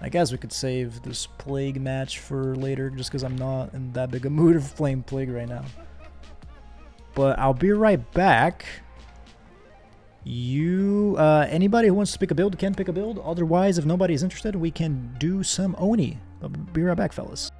I guess we could save this Plague match for later, just because I'm not in that big a mood of playing Plague right now. But I'll be right back. Anybody who wants to pick a build can pick a build. Otherwise, if nobody's interested, we can do some Oni. I'll be right back, fellas.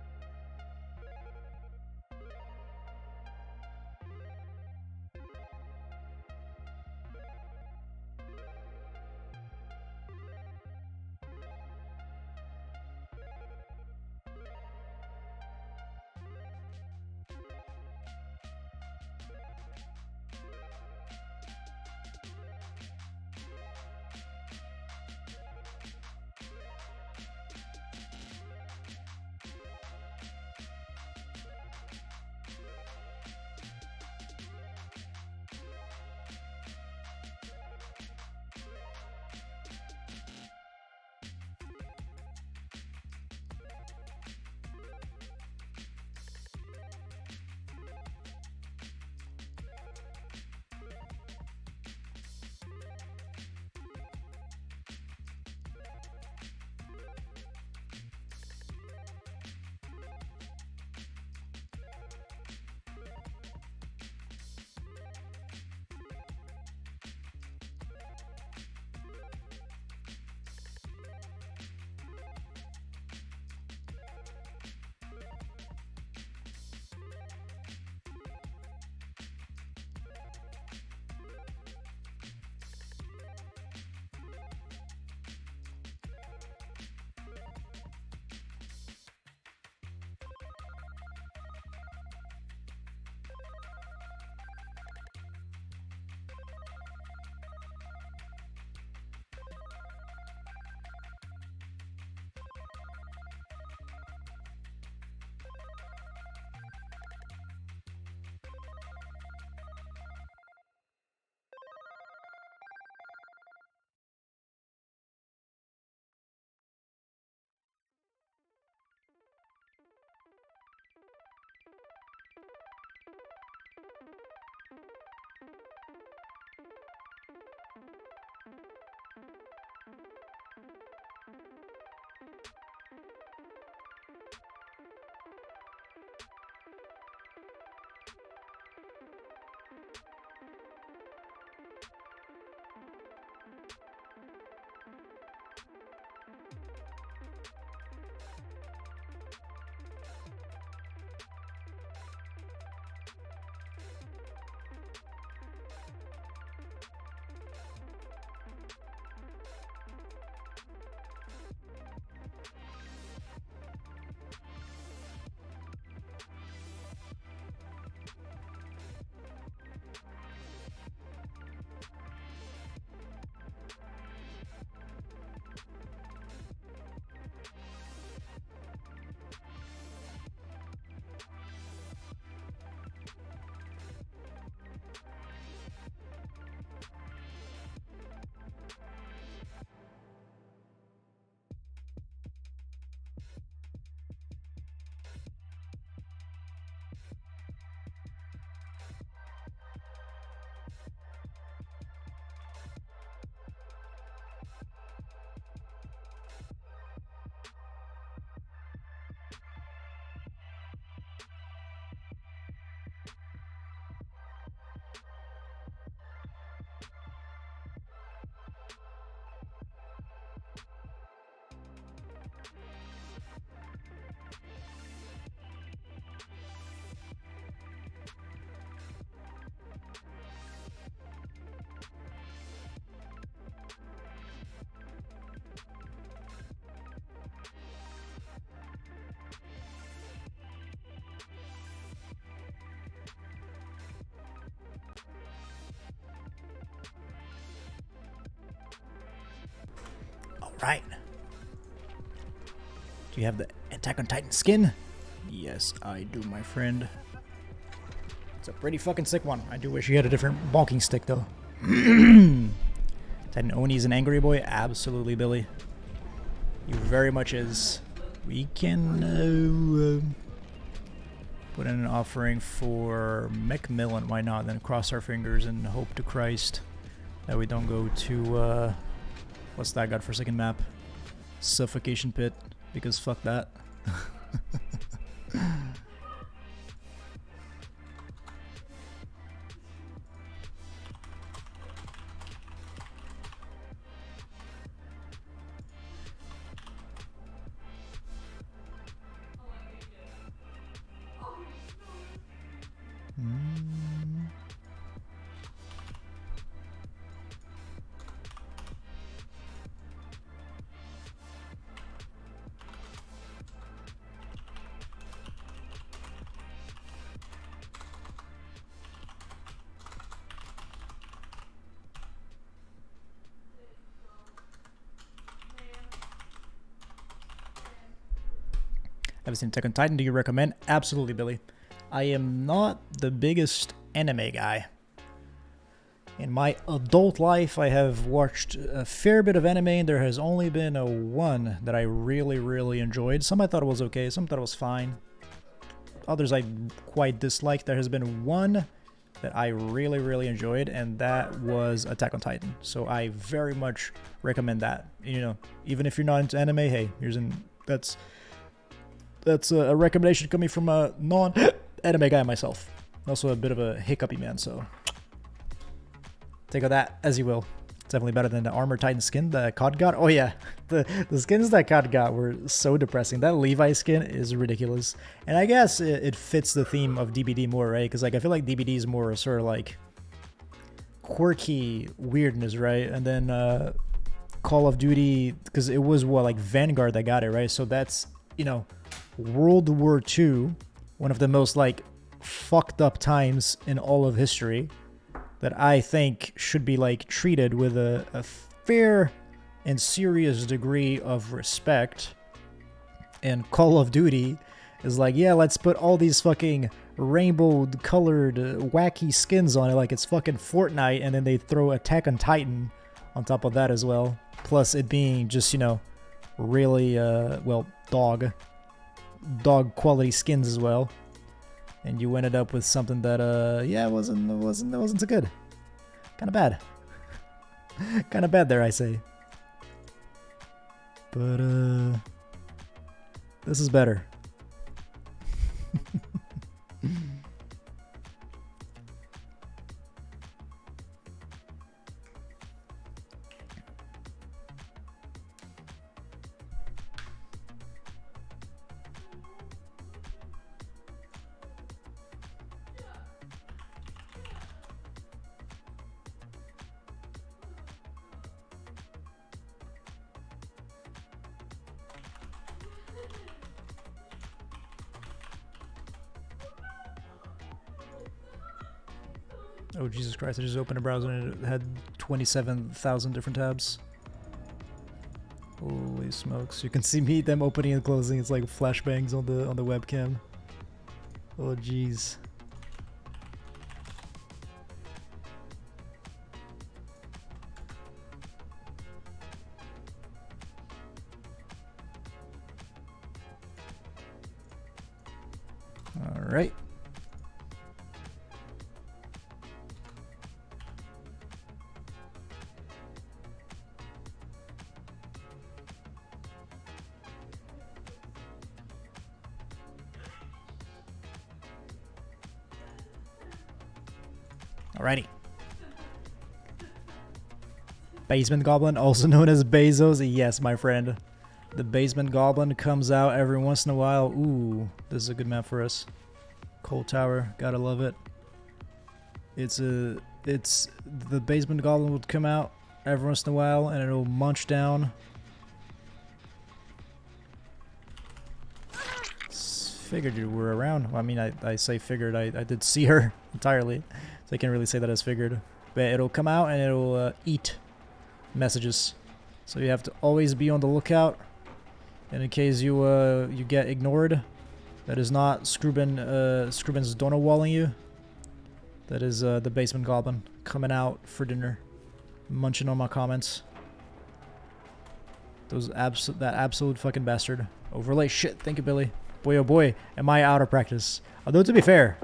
Right. Do you have the Attack on Titan skin? Yes, I do, my friend. It's a pretty fucking sick one. I do wish you had a different bonking stick, though. Titan Oni's an angry boy? Absolutely, Billy. He very much is. We can put in an offering for Macmillan. Why not? Then cross our fingers and hope to Christ that we don't go to... what's that godforsaken map? Suffocation Pit, because fuck that. Have you seen Attack on Titan? Do you recommend? Absolutely, Billy. I am not the biggest anime guy. In my adult life, I have watched a fair bit of anime, and there has only been one that I really, really enjoyed. Some I thought was okay, some thought it was fine. Others I quite disliked. There has been one that I really, really enjoyed, and that was Attack on Titan. So I very much recommend that. You know, even if you're not into anime, hey, that's a recommendation coming from a non-anime guy myself. Also a bit of a hiccupy man, so take of that as you will. It's definitely better than the Armor Titan skin that COD got. Oh yeah, the skins that COD got were so depressing. That Levi skin is ridiculous. And I guess it fits the theme of DBD more, right? Because like I feel like DBD is more sort of like quirky weirdness, right? And then Call of Duty, because it was what, like Vanguard that got it, right? So that's, you know, World War II, one of the most like fucked up times in all of history, that I think should be like treated with a fair and serious degree of respect. And Call of Duty is like, yeah, let's put all these fucking rainbow colored wacky skins on it like it's fucking Fortnite, and then they throw Attack on Titan on top of that as well. Plus it being just, you know, really well, dog quality skins as well, and you ended up with something that yeah, it wasn't so good. Kind of bad. Kind of bad there, I say. But this is better. Oh, Jesus Christ, I just opened a browser and it had 27,000 different tabs. Holy smokes. You can see them opening and closing. It's like flashbangs on the webcam. Oh, jeez. All right. Alrighty. Basement Goblin, also known as Bezos. Yes, my friend. The Basement Goblin comes out every once in a while. Ooh, this is a good map for us. Cold Tower, gotta love it. It's a it's the basement goblin would come out every once in a while and it'll munch down. Figured you were around. Well, I mean, I say figured. I did see her entirely, so I can't really say that as figured. But it'll come out and it'll eat messages, so you have to always be on the lookout. And in case you you get ignored, that is not Skrubenz Dono walling you. That is the basement goblin coming out for dinner, munching on my comments. That absolute fucking bastard. Overlay shit. Thank you, Billy. Boy, oh boy, am I out of practice. Although, to be fair,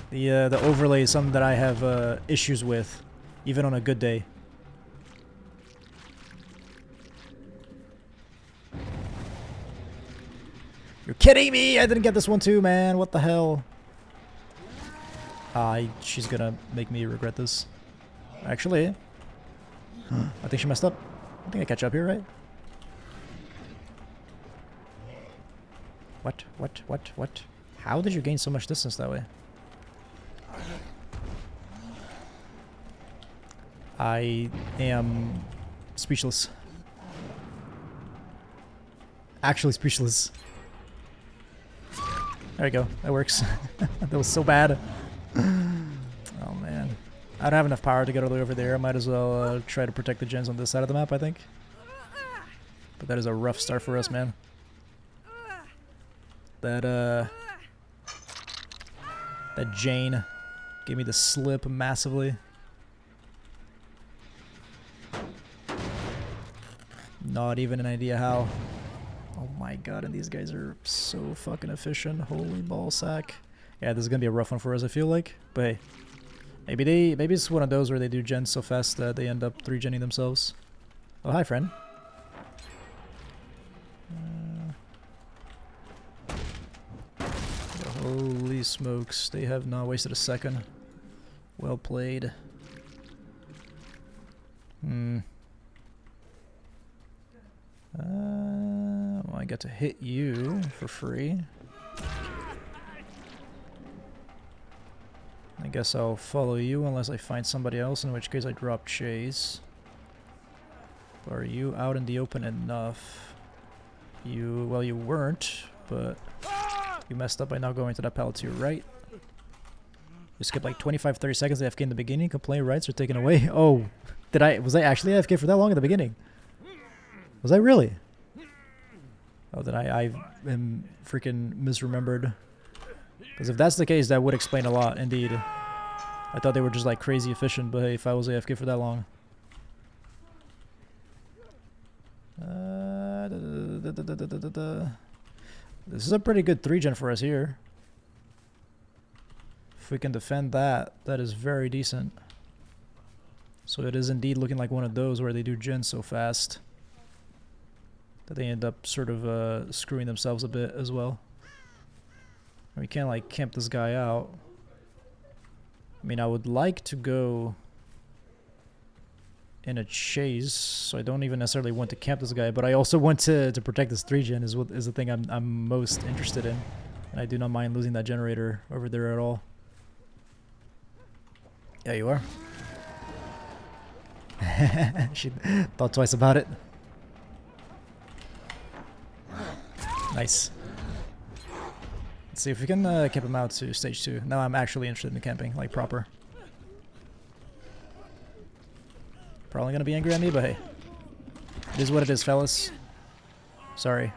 the overlay is something that I have issues with, even on a good day. You're kidding me! I didn't get this one too, man. What the hell? She's gonna make me regret this. Actually, I think she messed up. I think I catch up here, right? What? How did you gain so much distance that way? I am speechless. Actually speechless. There you go. That works. That was so bad. Oh man. I don't have enough power to get all the way over there. I might as well try to protect the gens on this side of the map, I think. But that is a rough start for us, man. That Jane gave me the slip massively. Not even an idea how. Oh my god, and these guys are so fucking efficient. Holy ballsack. Yeah, this is gonna be a rough one for us, I feel like. But hey, maybe it's one of those where they do gens so fast that they end up 3-genning themselves. Oh, hi, friend. Holy smokes, they have not wasted a second. Well played. Well, I got to hit you for free. I guess I'll follow you unless I find somebody else, in which case I drop chase. But are you out in the open enough? Well, you weren't, but you messed up by not going to that pallet to your right. You skipped like 25-30 seconds AFK in the beginning. Complaint rights are taken away. Oh, was I actually AFK for that long at the beginning? Was I really? Oh, then I am freaking misremembered. Because if that's the case, that would explain a lot, indeed. I thought they were just like crazy efficient, but hey, if I was AFK for that long. This is a pretty good 3-gen for us here. If we can defend that, that is very decent. So it is indeed looking like one of those where they do gens so fast that they end up sort of screwing themselves a bit as well. We can't like camp this guy out. I mean, I would like to go in a chase, so I don't even necessarily want to camp this guy, but I also want to protect this 3-gen is the thing I'm most interested in. And I do not mind losing that generator over there at all. Yeah, you are. She thought twice about it. Nice. Let's see if we can camp him out to stage 2. Now I'm actually interested in camping, like proper. Probably gonna be angry at me, but hey. It is what it is, fellas. Sorry.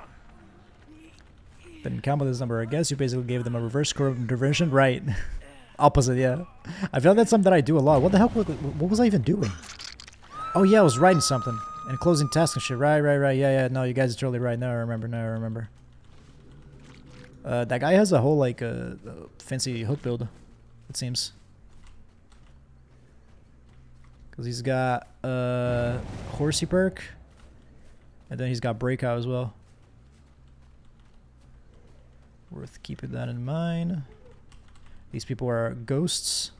Didn't count with this number. I guess you basically gave them a reverse score of intervention. Right. Opposite, yeah. I feel like that's something that I do a lot. What the hell? What was I even doing? Oh yeah, I was writing something. And closing tasks and shit. Right. Yeah. No, you guys are totally right. Now I remember. That guy has a whole, like, fancy hook build, it seems. Because he's got Horsey perk. And then he's got Breakout as well. Worth keeping that in mind. These people are ghosts.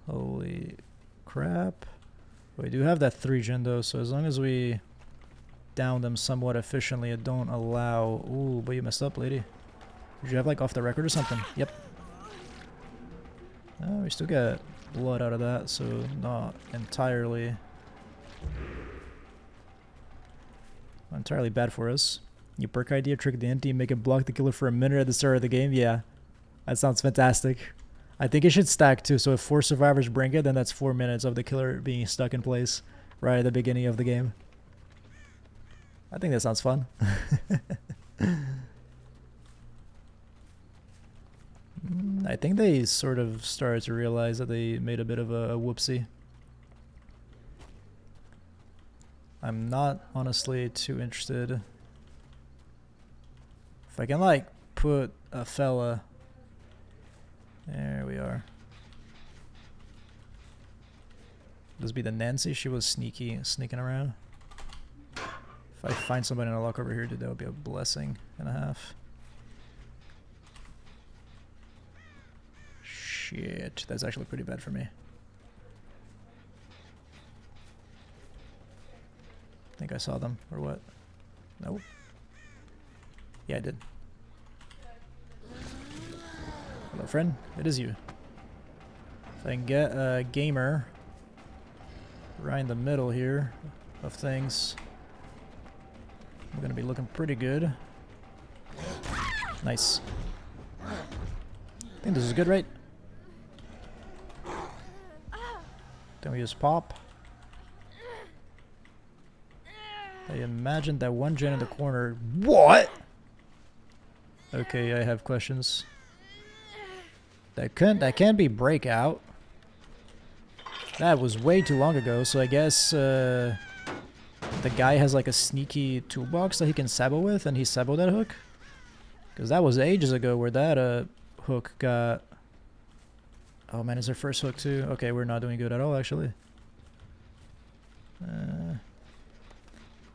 Holy crap. We do have that 3-gen though, so as long as we down them somewhat efficiently, it don't allow... Ooh, but you messed up, lady. Did you have like off the record or something? Yep. We still got blood out of that, so not entirely bad for us. Your perk idea, trick the entity, make it block the killer for a minute at the start of the game. Yeah, that sounds fantastic. I think it should stack too, so if 4 survivors bring it, then that's 4 minutes of the killer being stuck in place right at the beginning of the game. I think that sounds fun. I think they sort of started to realize that they made a bit of a whoopsie. I'm not honestly too interested. If I can like put a fella... There we are. This be the Nancy. She was sneaking around. If I find somebody in a lock over here, dude, that would be a blessing and a half. Shit, that's actually pretty bad for me. I think I saw them, or what? Nope. Yeah, I did. Hello, friend. It is you. If I can get a gamer right in the middle here of things, we're gonna be looking pretty good. Nice. I think this is good, right? Then we just pop. I imagine that one gen in the corner. What? Okay, I have questions. That can't be breakout. That was way too long ago, so I guess the guy has like a sneaky toolbox that he can sabo with, and he saboed that hook? Because that was ages ago where that hook got... Oh man, it's our first hook too. Okay, we're not doing good at all actually.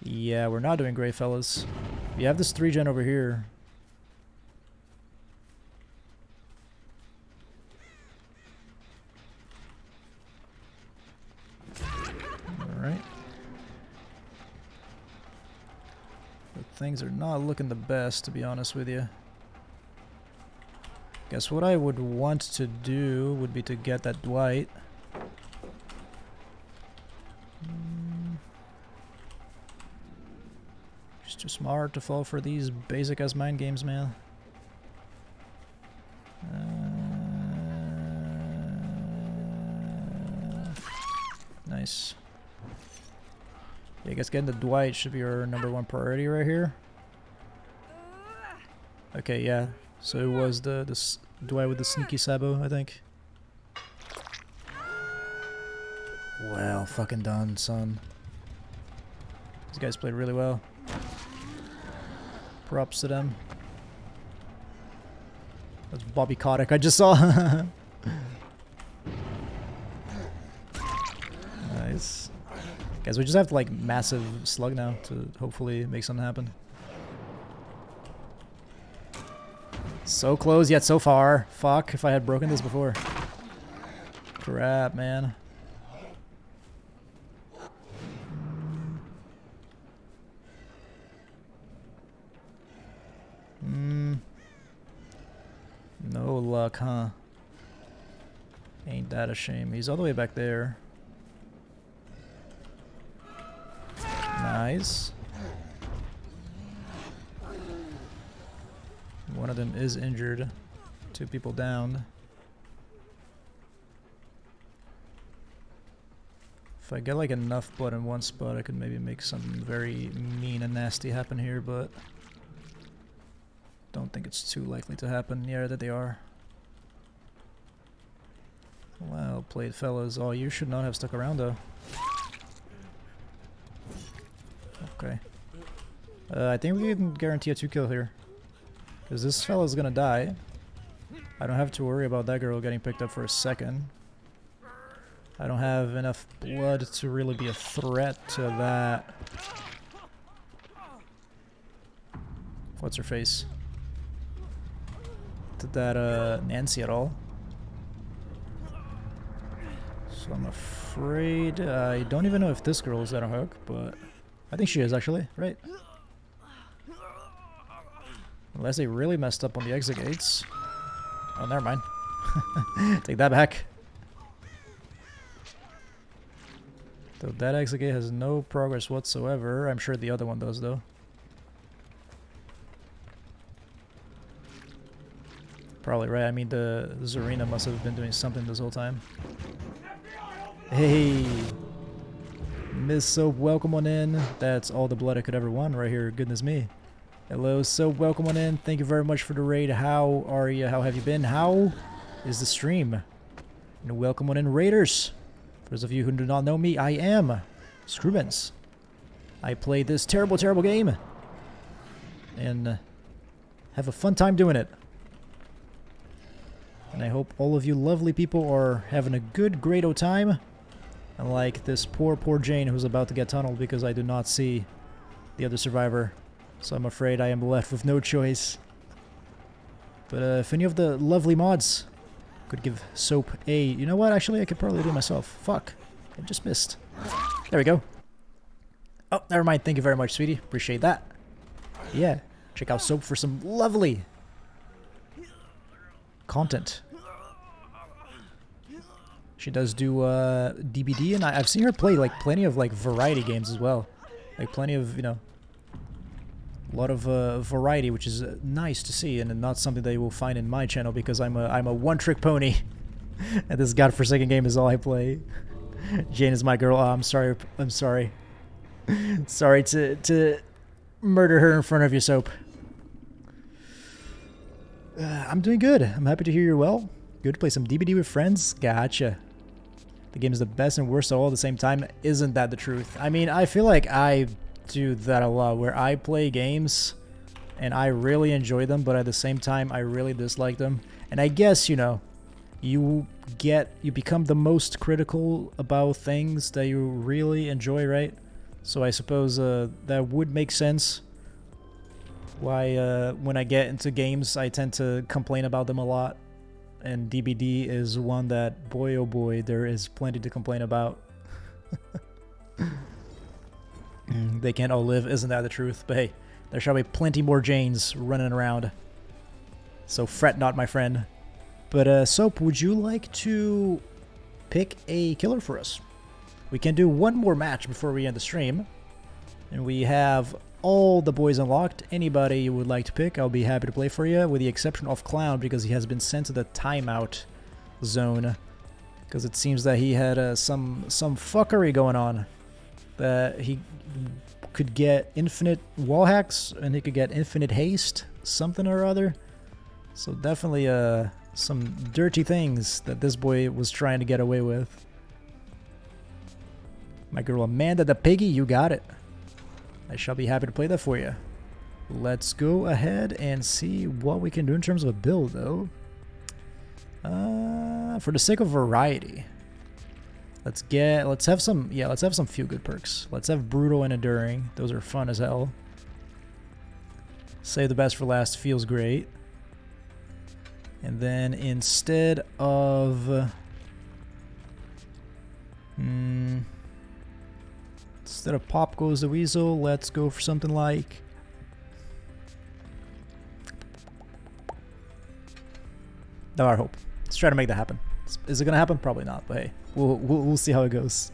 Yeah, we're not doing great, fellas. We have this 3 gen over here. Alright. But things are not looking the best, to be honest with you. Guess what I would want to do would be to get that Dwight. Just too smart to fall for these basic as mind games, man. Nice. Yeah, I guess getting the Dwight should be our #1 priority right here. Okay, yeah. So it was the Dwight with the sneaky sabo, I think. Well, fucking done, son. These guys played really well. Props to them. That's Bobby Kotick I just saw. Nice. Guys, we just have like massive slug now to hopefully make something happen. So close yet so far. Fuck, if I had broken this before. Crap, man. No luck, huh? Ain't that a shame. He's all the way back there. Nice. One of them is injured. 2 people down. If I get like enough blood in one spot, I could maybe make something very mean and nasty happen here, but don't think it's too likely to happen. Yeah, that they are. Well played, fellas. Oh, you should not have stuck around though. Okay. I think we can guarantee a 2 kill here. Because this fella's gonna die. I don't have to worry about that girl getting picked up for a second. I don't have enough blood to really be a threat to that. What's her face? To that Nancy at all. So I'm afraid I don't even know if this girl is at a hook, but I think she is actually, right? Unless they really messed up on the exit gates. Oh, never mind. Take that back. So that exit gate has no progress whatsoever. I'm sure the other one does, though. Probably right. I mean, the Zarina must have been doing something this whole time. Hey! Miss Soap, welcome on in. That's all the blood I could ever want right here. Goodness me. Hello, Soap, welcome on in. Thank you very much for the raid. How are you? How have you been? How is the stream? And welcome on in, Raiders. For those of you who do not know me, I am Skrubenz. I play this terrible, terrible game. And have a fun time doing it. And I hope all of you lovely people are having a good, great-o time. Unlike this poor, poor Jane who's about to get tunneled because I do not see the other survivor. So I'm afraid I am left with no choice. But if any of the lovely mods could give Soap a... You know what? Actually, I could probably do it myself. Fuck. I just missed. There we go. Oh, never mind. Thank you very much, sweetie. Appreciate that. Yeah. Check out Soap for some lovely content. She does do DBD, and I've seen her play like plenty of like variety games as well. Like plenty of, you know, a lot of variety, which is nice to see, and not something that you will find in my channel because I'm a one-trick pony, and this godforsaken game is all I play. Jane is my girl. Oh, I'm sorry. I'm sorry. Sorry to murder her in front of you, Soap. I'm doing good. I'm happy to hear you're well. Good to play some DBD with friends. Gotcha. The game is the best and worst all at the same time. Isn't that the truth? I mean, I feel like I do that a lot, where I play games and I really enjoy them, but at the same time, I really dislike them. And I guess, you know, you become the most critical about things that you really enjoy, right? So I suppose that would make sense. Why, when I get into games, I tend to complain about them a lot. And DBD is one that, boy oh boy, there is plenty to complain about. They can't all live, isn't that the truth? But hey, there shall be plenty more Janes running around. So fret not, my friend. But Soap, would you like to pick a killer for us? We can do one more match before we end the stream. And we have all the boys unlocked. Anybody you would like to pick, I'll be happy to play for you, with the exception of Clown, because he has been sent to the timeout zone. Because it seems that he had some fuckery going on. That he could get infinite wall hacks, and he could get infinite haste, something or other. So definitely some dirty things that this boy was trying to get away with. My girl Amanda the Piggy, you got it. I shall be happy to play that for you. Let's go ahead and see what we can do in terms of a build, though. For the sake of variety, let's have some feel good perks. Let's have brutal and enduring. Those are fun as hell. Save the best for last feels great. And then instead of instead of Pop Goes the Weasel, let's go for something like... That's our hope. Let's try to make that happen. Is it gonna happen? Probably not, but hey, we'll see how it goes.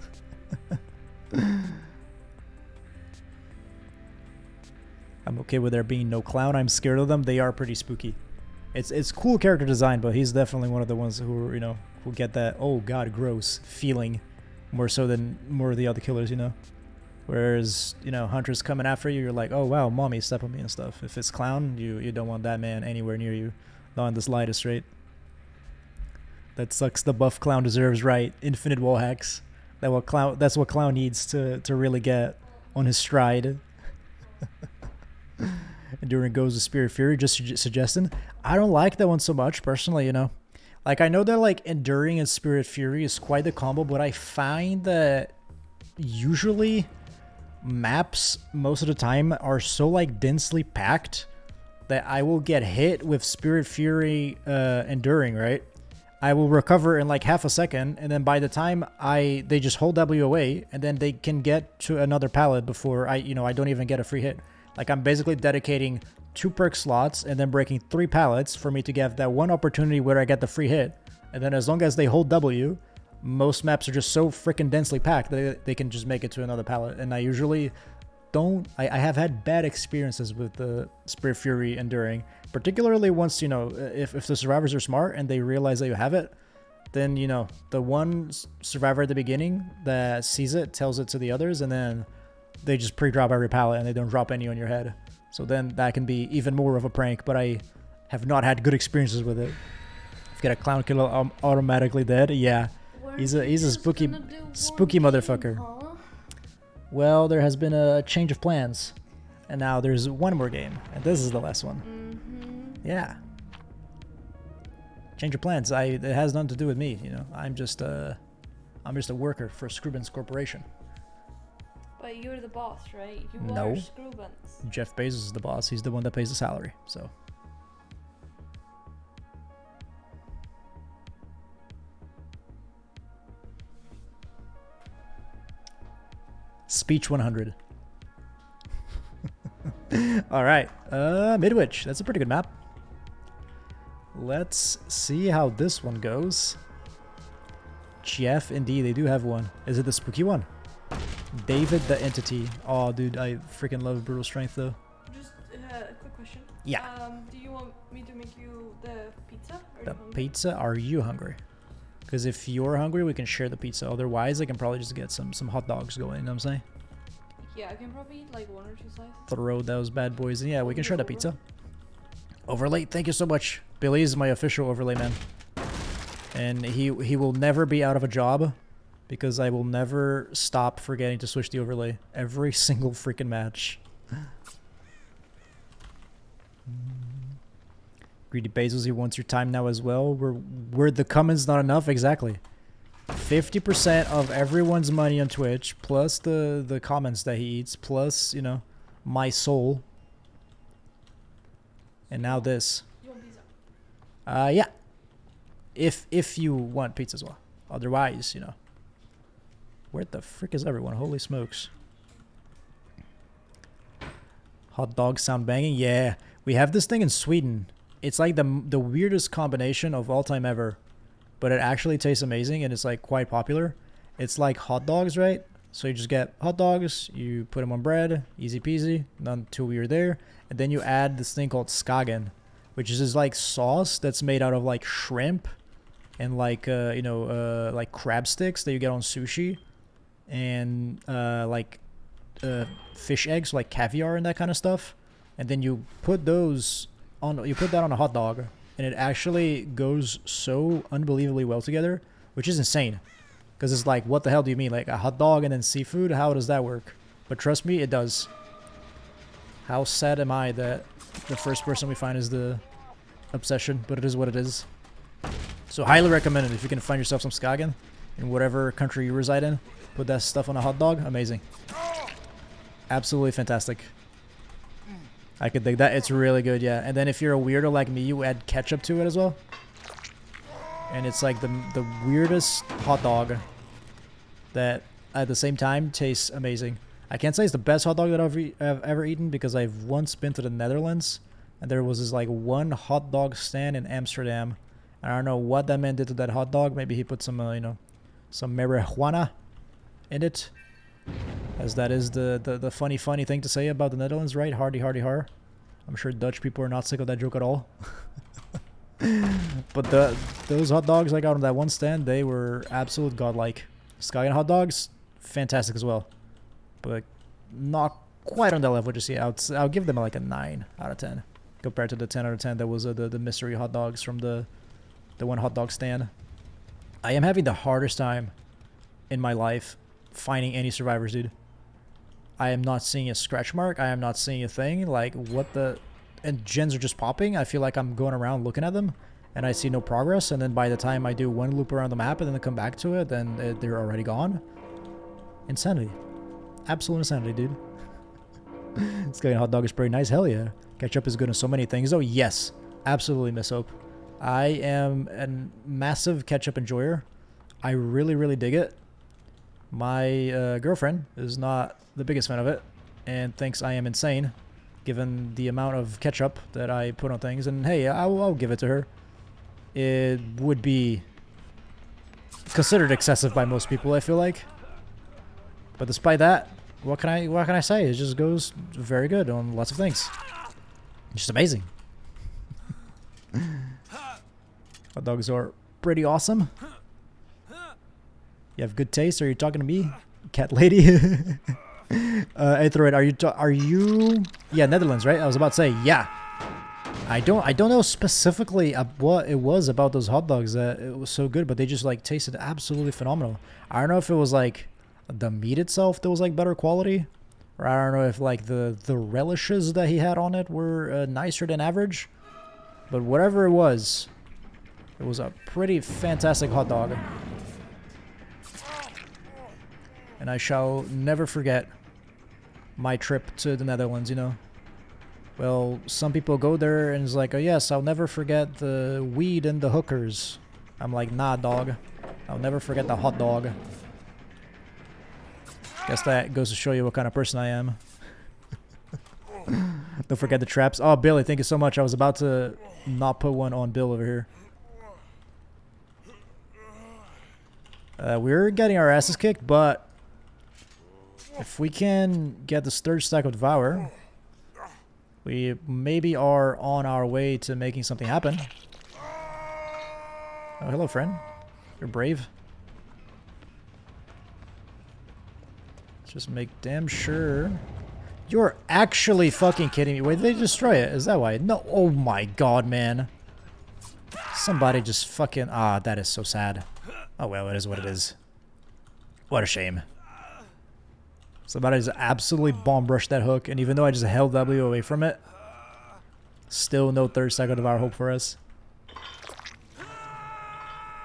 I'm okay with there being no Clown. I'm scared of them. They are pretty spooky. It's cool character design, but he's definitely one of the ones who, you know, who get that, oh god, gross feeling more so than more of the other killers, you know. Whereas, you know, Hunter's coming after you, you're like, oh wow, mommy, step on me and stuff. If it's Clown, you don't want that man anywhere near you. Not in the slightest, right? That sucks. The buff Clown deserves, right? Infinite wall hacks. That's what Clown needs to really get on his stride. Enduring goes to Spirit Fury, just suggesting. I don't like that one so much, personally, you know. Like, I know that, like, Enduring and Spirit Fury is quite the combo, but I find that usually maps, most of the time, are so, like, densely packed that I will get hit with Spirit Fury Enduring, right? I will recover in, like, half a second, and then by the time they just hold W away, and then they can get to another pallet before I don't even get a free hit. Like, I'm basically dedicating 2 perk slots and then breaking 3 pallets for me to get that one opportunity where I get the free hit. And then as long as they hold W, most maps are just so freaking densely packed that they can just make it to another pallet. And I usually don't... I have had bad experiences with the Spirit Fury Enduring, particularly once, you know, if the survivors are smart and they realize that you have it, then, you know, the one survivor at the beginning that sees it tells it to the others, and then they just pre-drop every pallet and they don't drop any on your head. So then that can be even more of a prank, but I have not had good experiences with it. Get a clown killer automatically dead. Yeah, he's a spooky motherfucker. Huh? Well, there has been a change of plans, and now there's one more game, and this is the last one. Yeah. Change of plans. It has nothing to do with me. You know, I'm just a worker for Skrubenz Corporation. But you're the boss, right? You No. are Skrubenz. Jeff Bezos is the boss. He's the one that pays the salary. So. Speech 100. All right, Midwich. That's a pretty good map. Let's see how this one goes. Jeff, indeed, they do have one. Is it the spooky one? David the Entity. Oh, dude, I freaking love Brutal Strength, though. Just a quick question. Yeah. Do you want me to make you the pizza? Or The you hungry? pizza? Are you hungry? Because if you're hungry, we can share the pizza. Otherwise, I can probably just get some hot dogs going, you know what I'm saying? Yeah, I can probably eat like 1 or 2 slices. Throw those bad boys in. Yeah, we can share the pizza. Overlay, thank you so much. Billy is my official overlay man. And he will never be out of a job because I will never stop forgetting to switch the overlay every single freaking match. Greedy Bezos, he wants your time now as well. We're the comments not enough? Exactly. 50% of everyone's money on Twitch, plus the comments that he eats, plus, you know, my soul. And now this. You want pizza? Yeah. If you want pizza as well. Otherwise, you know. Where the frick is everyone? Holy smokes. Hot dogs sound banging? Yeah. We have this thing in Sweden. It's like the weirdest combination of all time ever. But it actually tastes amazing and it's like quite popular. It's like hot dogs, right? So you just get hot dogs, you put them on bread, easy peasy, none too weird there. And then you add this thing called skagen, which is this like sauce that's made out of like shrimp and like, like crab sticks that you get on sushi and fish eggs, like caviar and that kind of stuff. And then you put those on, you put that on a hot dog. And it actually goes so unbelievably well together, which is insane. Because it's like, what the hell do you mean? Like a hot dog and then seafood? How does that work? But trust me, it does. How sad am I that the first person we find is the obsession, but it is what it is. So highly recommended if you can find yourself some Skagen in whatever country you reside in. Put that stuff on a hot dog. Amazing. Absolutely fantastic. I could dig that. It's really good, yeah. And then if you're a weirdo like me, you add ketchup to it as well. And it's like the weirdest hot dog that at the same time tastes amazing. I can't say it's the best hot dog that I've ever eaten because I've once been to the Netherlands and there was this like one hot dog stand in Amsterdam. I don't know what that man did to that hot dog. Maybe he put some, some marijuana in it. As that is the funny thing to say about the Netherlands, right? Hardy har. I'm sure Dutch people are not sick of that joke at all. But those hot dogs I got on that one stand, they were absolute godlike. Skagen hot dogs, fantastic as well. But not quite on that level just yet. I'll give them like a 9 out of 10. Compared to the 10 out of 10 that was the mystery hot dogs from the one hot dog stand. I am having the hardest time in my life finding any survivors, dude. I am not seeing a scratch mark. I am not seeing a thing. Like, what the... And gens are just popping. I feel like I'm going around looking at them, and I see no progress. And then by the time I do one loop around the map and then come back to it, then they're already gone. Insanity. Absolute insanity, dude. Skagen hot dog is pretty nice. Hell yeah. Ketchup is good in so many things. Oh, yes. Absolutely, Miss Hope. I am a massive ketchup enjoyer. I really, really dig it. My girlfriend is not the biggest fan of it and thinks I am insane. given the amount of ketchup that I put on things. And hey, I'll give it to her. It would be considered excessive by most people, I feel like. But despite that, what can I say? It just goes very good on lots of things. Just amazing. Hot dogs are pretty awesome. You have good taste. Are you talking to me, cat lady? Aetheroid, are you? Yeah, Netherlands, right? I was about to say, yeah. I don't know specifically what it was about those hot dogs that it was so good, but they just like tasted absolutely phenomenal. I don't know if it was like the meat itself that was like better quality, or I don't know if like the relishes that he had on it were nicer than average. But whatever it was a pretty fantastic hot dog. And I shall never forget my trip to the Netherlands, you know. Well, some people go there and it's like, oh yes, I'll never forget the weed and the hookers. I'm like, nah, dog. I'll never forget the hot dog. Guess that goes to show you what kind of person I am. Don't forget the traps. Oh, Billy, thank you so much. I was about to not put one on Bill over here. We're getting our asses kicked, but if we can get this third stack of Devour, we maybe are on our way to making something happen. Oh, hello, friend. You're brave. Let's just make damn sure. You're actually fucking kidding me. Wait, did they destroy it? Is that why? No. Oh my god, man. Somebody just fucking... Ah, that is so sad. Oh well, it is what it is. What a shame. Somebody just absolutely bomb rushed that hook, and even though I just held W away from it, still no third second of our hope for us.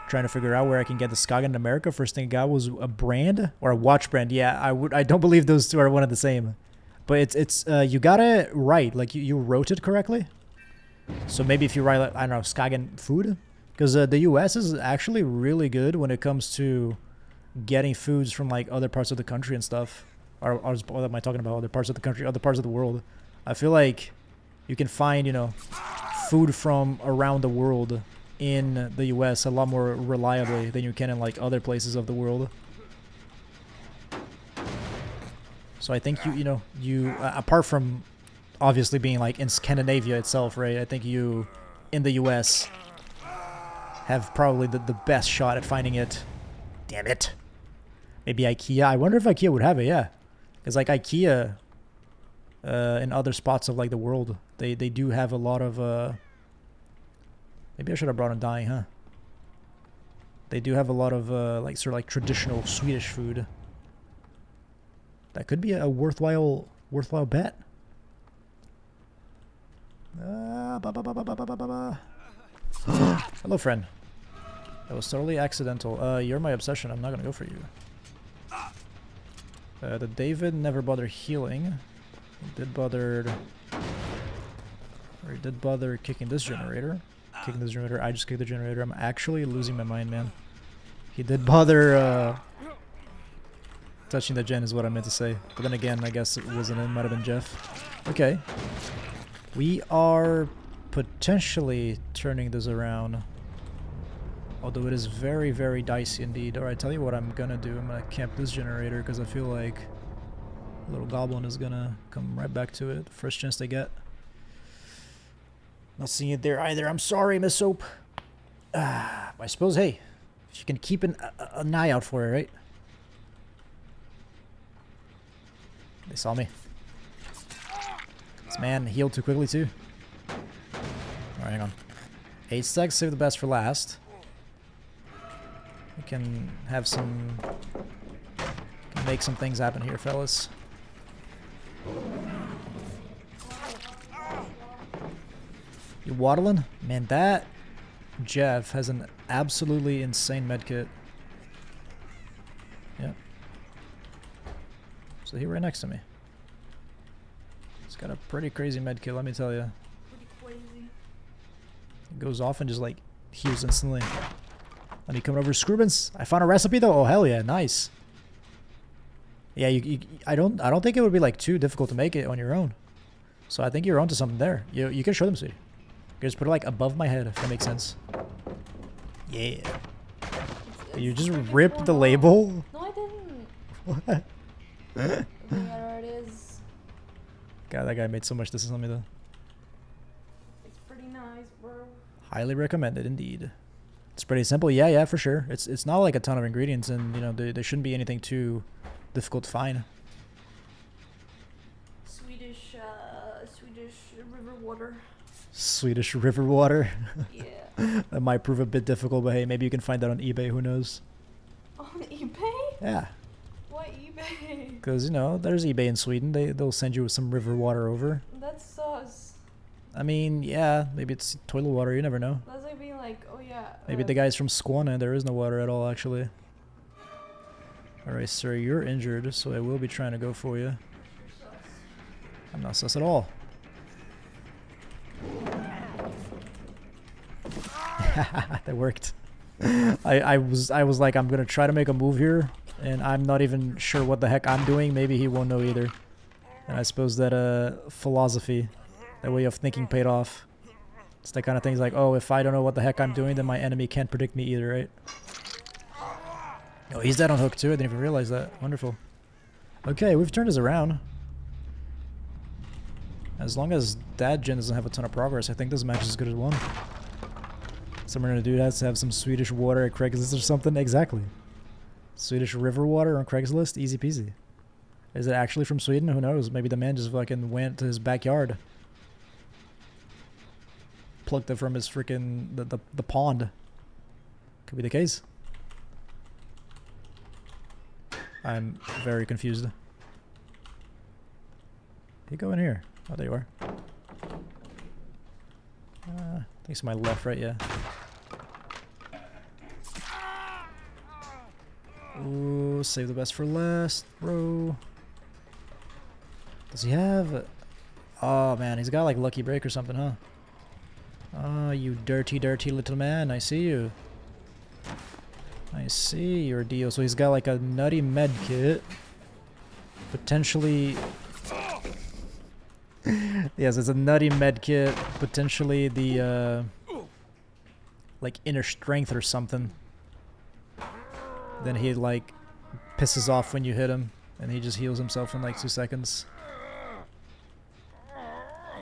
Trying to figure out where I can get the Skagen in America. First thing I got was a brand or a watch brand. Yeah, I don't believe those two are one and the same. But it's you got it right. Like you wrote it correctly. So maybe if you write like, I don't know, Skagen food, because the US is actually really good when it comes to getting foods from like other parts of the country and stuff. Or what am I talking about? Other parts of the country, other parts of the world. I feel like you can find, you know, food from around the world in the US a lot more reliably than you can in like other places of the world. So I think you apart from obviously being like in Scandinavia itself, right? I think you in the US have probably the best shot at finding it. Damn it. Maybe IKEA. I wonder if IKEA would have it, yeah. Because like IKEA in other spots of like the world, they do have a lot of maybe I should have brought in dying, huh? They do have a lot of like sort of like traditional Swedish food. That could be a worthwhile bet. Hello, friend. That was totally accidental. You're my obsession. I'm not gonna go for you. The David never bothered healing. He did bother kicking this generator. Kicking this generator. I just kicked the generator. I'm actually losing my mind, man. He did bother touching the gen is what I meant to say. But then again, I guess it wasn't him. Might have been Jeff. Okay. We are potentially turning this around. Although it is very, very dicey indeed. Alright, tell you what I'm gonna do. I'm gonna camp this generator because I feel like a little goblin is gonna come right back to it. First chance they get. Not seeing it there either. I'm sorry, Miss Soap. I suppose, hey, you can keep an eye out for it, right? They saw me. This man healed too quickly, too. Alright, hang on. 8 stacks, save the best for last. We can have some... Can make some things happen here, fellas. You waddling? Man, that Jeff has an absolutely insane medkit. Yep. So he right next to me. He's got a pretty crazy medkit, let me tell you. Pretty crazy. It goes off and just like heals instantly. Let me come over to Skrubenz. I found a recipe though. Oh hell yeah, nice. Yeah, I don't think it would be like too difficult to make it on your own. So I think you're onto something there. You can show them, sweetie. You just put it like above my head, if that makes sense. Yeah. You just ripped the label? No, I didn't. What? There it is. God, that guy made so much distance on me though. It's pretty nice, bro. Highly recommended indeed. It's pretty simple. Yeah, for sure. It's not like a ton of ingredients, and you know there shouldn't be anything too difficult to find. Swedish river water. Swedish river water. Yeah. That might prove a bit difficult, but hey, maybe you can find that on eBay. Who knows? On eBay? Yeah. Why eBay? Because, you know, there's eBay in Sweden. They'll send you some river water over. That's sus. I mean, yeah, maybe it's toilet water. You never know. That's like being like, oh yeah. Maybe the guy's from Skåne and there is no water at all, actually. Alright, sir, you're injured, so I will be trying to go for you. I'm not sus at all. That worked. I was like, I'm gonna try to make a move here, and I'm not even sure what the heck I'm doing. Maybe he won't know either. And I suppose that philosophy, that way of thinking paid off. It's that kind of thing. Like, oh, if I don't know what the heck I'm doing, then my enemy can't predict me either, right? Oh, he's dead on hook too. I didn't even realize that. Wonderful. Okay, we've turned this around. As long as that gen doesn't have a ton of progress, I think this match is as good as one. Someone gonna do that to have some Swedish water at Craigslist or something. Exactly. Swedish river water on Craigslist, easy peasy. Is it actually from Sweden? Who knows? Maybe the man just fucking went to his backyard, plucked it from his freaking the pond. Could be the case. I'm very confused. You go in here. Oh, there you are. I think it's my left, right? Yeah. Ooh, save the best for last, bro. Does he have... Oh, man, he's got like Lucky Break or something, huh? Oh, you dirty, dirty little man. I see you. I see your deal. So he's got like a nutty med kit. Potentially... Yes, it's a nutty med kit. Potentially the, like, inner strength or something. Then he, like, pisses off when you hit him. And he just heals himself in, like, 2 seconds.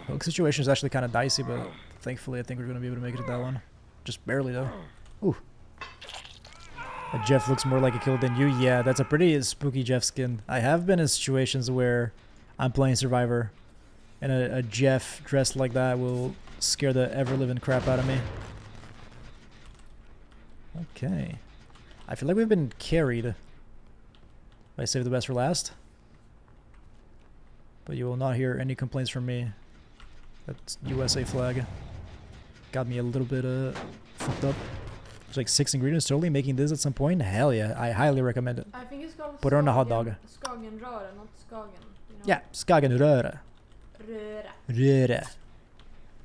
Hook situation is actually kind of dicey, but thankfully I think we're going to be able to make it to that one. Just barely, though. Ooh. Jeff looks more like a killer than you. Yeah, that's a pretty spooky Jeff skin. I have been in situations where I'm playing Survivor, and a Jeff dressed like that will scare the ever-living crap out of me. Okay. I feel like we've been carried. I saved the best for last. But you will not hear any complaints from me. That's USA flag. Got me a little bit fucked up. There's like 6 ingredients totally. Making this at some point? Hell yeah. I highly recommend it. I think it's called Put it on a hot dog. Skagenröra, not Skagen. You know? Yeah, Skagenröra. Röra.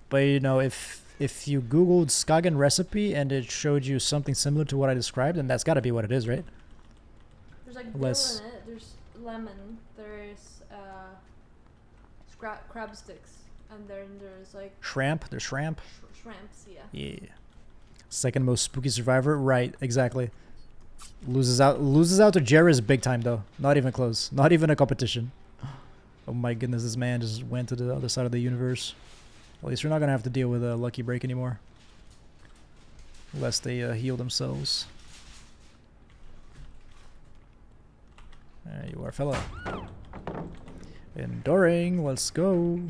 But you know, if you googled Skagen recipe and it showed you something similar to what I described, then that's got to be what it is, right? There's like Unless... dill in it. There's lemon. There's crab sticks, and then there's like shrimp. There's shrimp. Shrimps, yeah. Yeah. Second most spooky Survivor, right? Exactly. Loses out to Jerry's big time though. Not even close. Not even a competition. Oh my goodness, this man just went to the other side of the universe. At least we're not gonna have to deal with a Lucky Break anymore. Unless they heal themselves. There you are, fella. Enduring, let's go.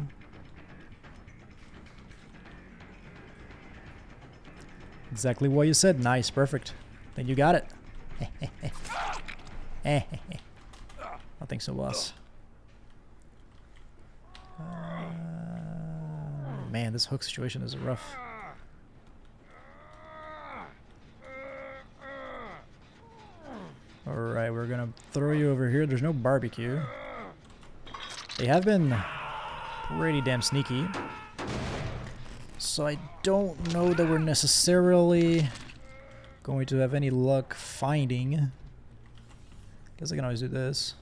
Exactly what you said. Nice, perfect. Then you got it. I think so, boss. Man, this hook situation is rough. Alright, we're gonna throw you over here. There's no barbecue. They have been pretty damn sneaky. So I don't know that we're necessarily going to have any luck finding. Guess I can always do this.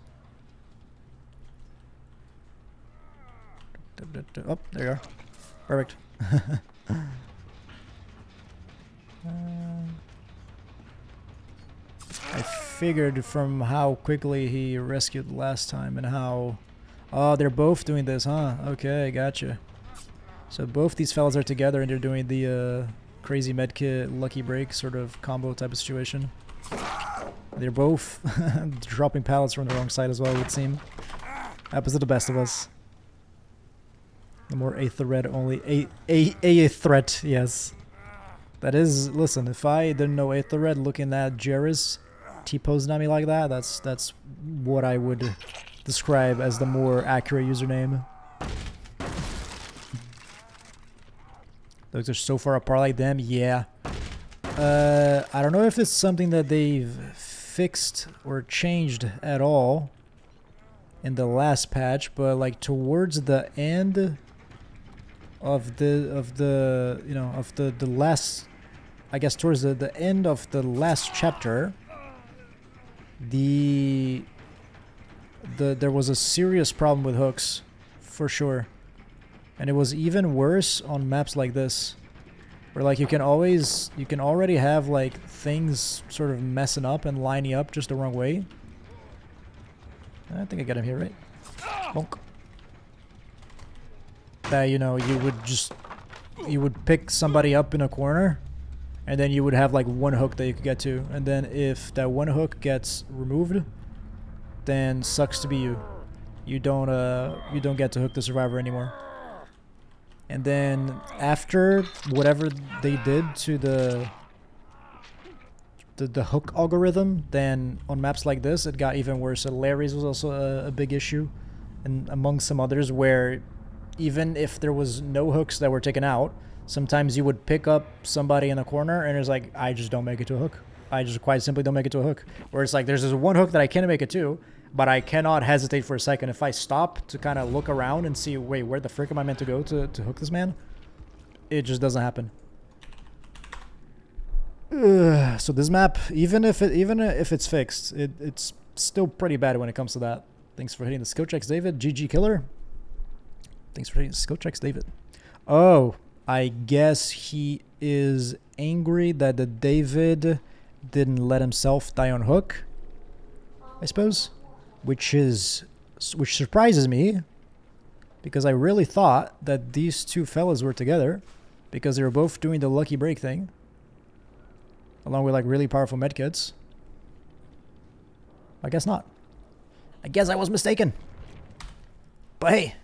Oh, there you are. Perfect. I figured from how quickly he rescued last time and how... Oh, they're both doing this, huh? Okay, gotcha. So both these fellas are together and they're doing the crazy medkit, lucky break sort of combo type of situation. They're both dropping pallets from the wrong side as well, it would seem. Happens to the best of us. The more a threat, only a threat, yes. That is, listen, if I didn't know a threat looking at Jairus T-posing at me like that, that's what I would describe as the more accurate username. Those are so far apart like them, yeah. I don't know if it's something that they've fixed or changed at all in the last patch, but like towards the end of the last, I guess towards the end of the last chapter, there was a serious problem with hooks, for sure. And it was even worse on maps like this, where like you can already have like things sort of messing up and lining up just the wrong way. I think I got him here, right? Bonk. That, you know, you would pick somebody up in a corner, and then you would have like one hook that you could get to, and then if that one hook gets removed, then sucks to be you. You don't get to hook the survivor anymore. And then after whatever they did to the hook algorithm, then on maps like this it got even worse. So Larry's was also a big issue, and among some others, where even if there was no hooks that were taken out, sometimes you would pick up somebody in the corner and it's like, I just don't make it to a hook. I just quite simply don't make it to a hook. Where it's like, there's this one hook that I can make it to, but I cannot hesitate for a second. If I stop to kind of look around and see, wait, where the frick am I meant to go to hook this man? It just doesn't happen. So this map, even if it's fixed, it's still pretty bad when it comes to that. Thanks for hitting the skill checks, David. GG killer. Thanks for hitting the skill checks, David. Oh, I guess he is angry that the David didn't let himself die on hook, I suppose. Which surprises me, because I really thought that these two fellas were together, because they were both doing the lucky break thing, along with like really powerful medkits. I guess not. I guess I was mistaken. But hey.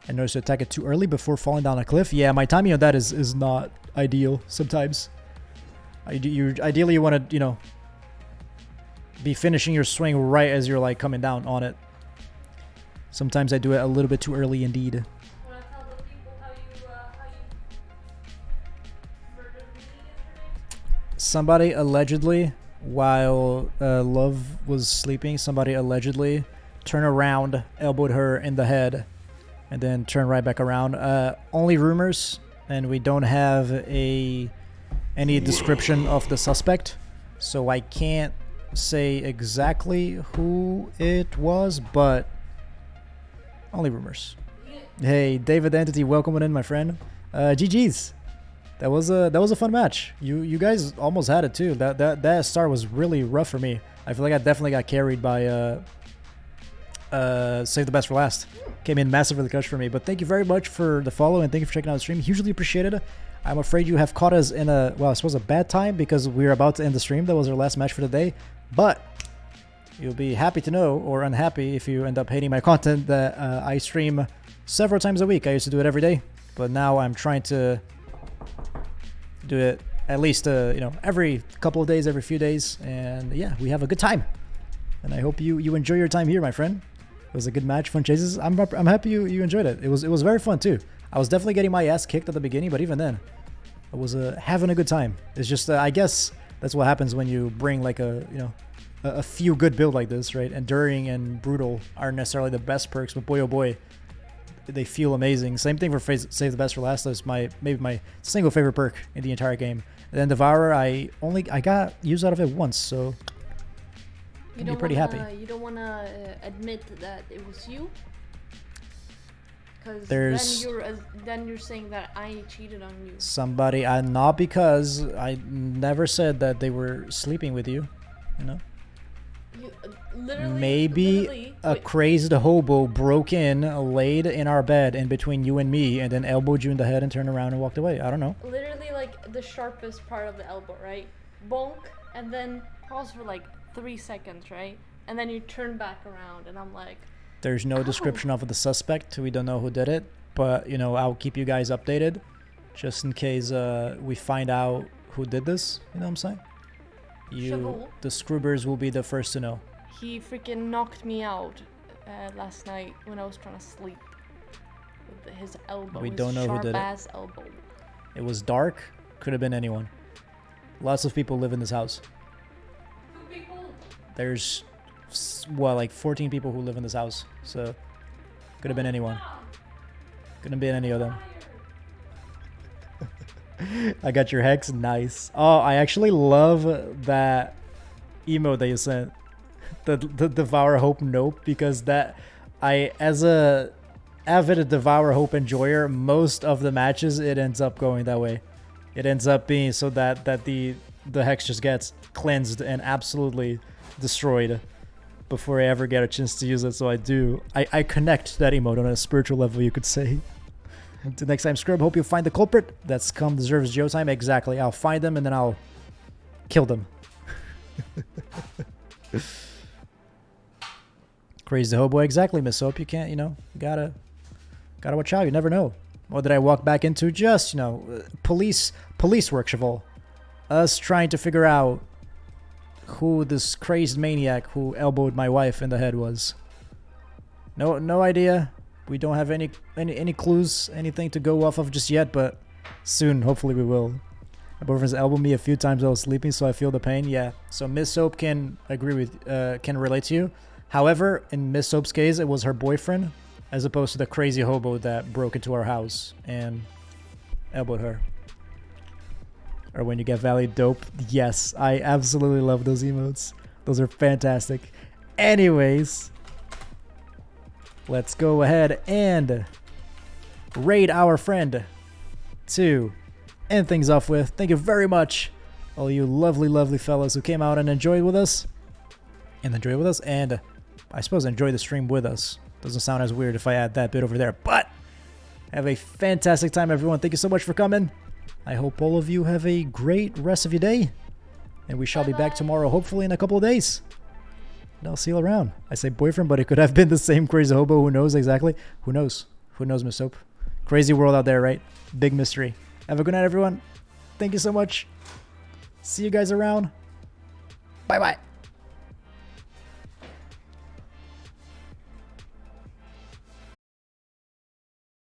I noticed to attack it too early before falling down a cliff. Yeah, my timing on that is not ideal sometimes. Ideally, you want to, you know, be finishing your swing right as you're like coming down on it. Sometimes I do it a little bit too early indeed. Want to tell the people how you murdered me yesterday? Somebody allegedly, while Love was sleeping, somebody allegedly turned around, elbowed her in the head, and then turned right back around. Only rumors, and we don't have any description of the suspect, so I can't say exactly who it was, but only rumors. Hey, David Entity, welcome in, my friend. GG's. That was a fun match. You guys almost had it too. That start was really rough for me. I feel like I definitely got carried by Save the Best for Last. Came in massive for the clutch for me, but thank you very much for the follow and thank you for checking out the stream. Hugely appreciated. I'm afraid you have caught us in a, well, I suppose a bad time because we're about to end the stream. That was our last match for the day, but you'll be happy to know, or unhappy if you end up hating my content, that I stream several times a week. I used to do it every day, but now I'm trying to do it at least, you know, every couple of days, every few days, and yeah, we have a good time. And I hope you enjoy your time here, my friend. It was a good match, fun chases. I'm happy you enjoyed it. It was very fun too. I was definitely getting my ass kicked at the beginning, but even then, I was having a good time. It's just I guess that's what happens when you bring like a few good build like this, right? Enduring and Brutal aren't necessarily the best perks, but boy oh boy, they feel amazing. Same thing for Save the Best for Last. That's maybe my single favorite perk in the entire game. And then Devourer, I got use out of it once, so I'd be pretty happy. You don't wanna admit that it was you, because There's then you're saying that I cheated on you. somebody, not because I never said that they were sleeping with you, you know? You, literally. Maybe a crazed hobo broke in, laid in our bed in between you and me, and then elbowed you in the head and turned around and walked away. I don't know. Literally, like the sharpest part of the elbow, right? Bonk, and then pause for like 3 seconds, right? And then you turn back around, and I'm like, There's no description of the suspect. We don't know who did it, but you know, I'll keep you guys updated just in case we find out who did this. You know what I'm saying? The Skrubenz will be the first to know. He freaking knocked me out last night when I was trying to sleep with his elbow. We don't know who did it. Elbow. It was dark. Could have been anyone. Lots of people live in this house. 2 people. There's, well, like 14 people who live in this house. So, could have been anyone. Couldn't have been any of them. I got your hex. Nice. Oh, I actually love that emote that you sent. The Devour Hope Nope, because that as a avid Devour Hope enjoyer, most of the matches it ends up going that way. It ends up being so that the hex just gets cleansed and absolutely destroyed before I ever get a chance to use it. So I connect that emote on a spiritual level, you could say. Until next time, Scrub, hope you find the culprit. That scum deserves Joe time. Exactly. I'll find them and then I'll kill them. Crazy hobo. Exactly, Miss Hope. You can't, you know, gotta watch out. You never know. What did I walk back into? Just, you know, police work, Cheval. Us trying to figure out who this crazed maniac who elbowed my wife in the head was. No idea. We don't have any clues, anything to go off of just yet, but soon, hopefully we will. My boyfriend's elbowed me a few times while I was sleeping, so I feel the pain. Yeah, so Miss Soap can can relate to you. However, in Miss Soap's case, it was her boyfriend, as opposed to the crazy hobo that broke into our house and elbowed her. Or when you get Valley Dope. Yes, I absolutely love those emotes. Those are fantastic. Anyways, let's go ahead and raid our friend to end things off with. Thank you very much, all you lovely fellas who came out and enjoyed with us. And I suppose enjoy the stream with us. Doesn't sound as weird if I add that bit over there. But have a fantastic time, everyone. Thank you so much for coming. I hope all of you have a great rest of your day. And we shall be back tomorrow, hopefully in a couple of days. And I'll see you around. I say boyfriend, but it could have been the same crazy hobo. Who knows exactly? Who knows? Who knows, Miss Soap? Crazy world out there, right? Big mystery. Have a good night, everyone. Thank you so much. See you guys around. Bye-bye.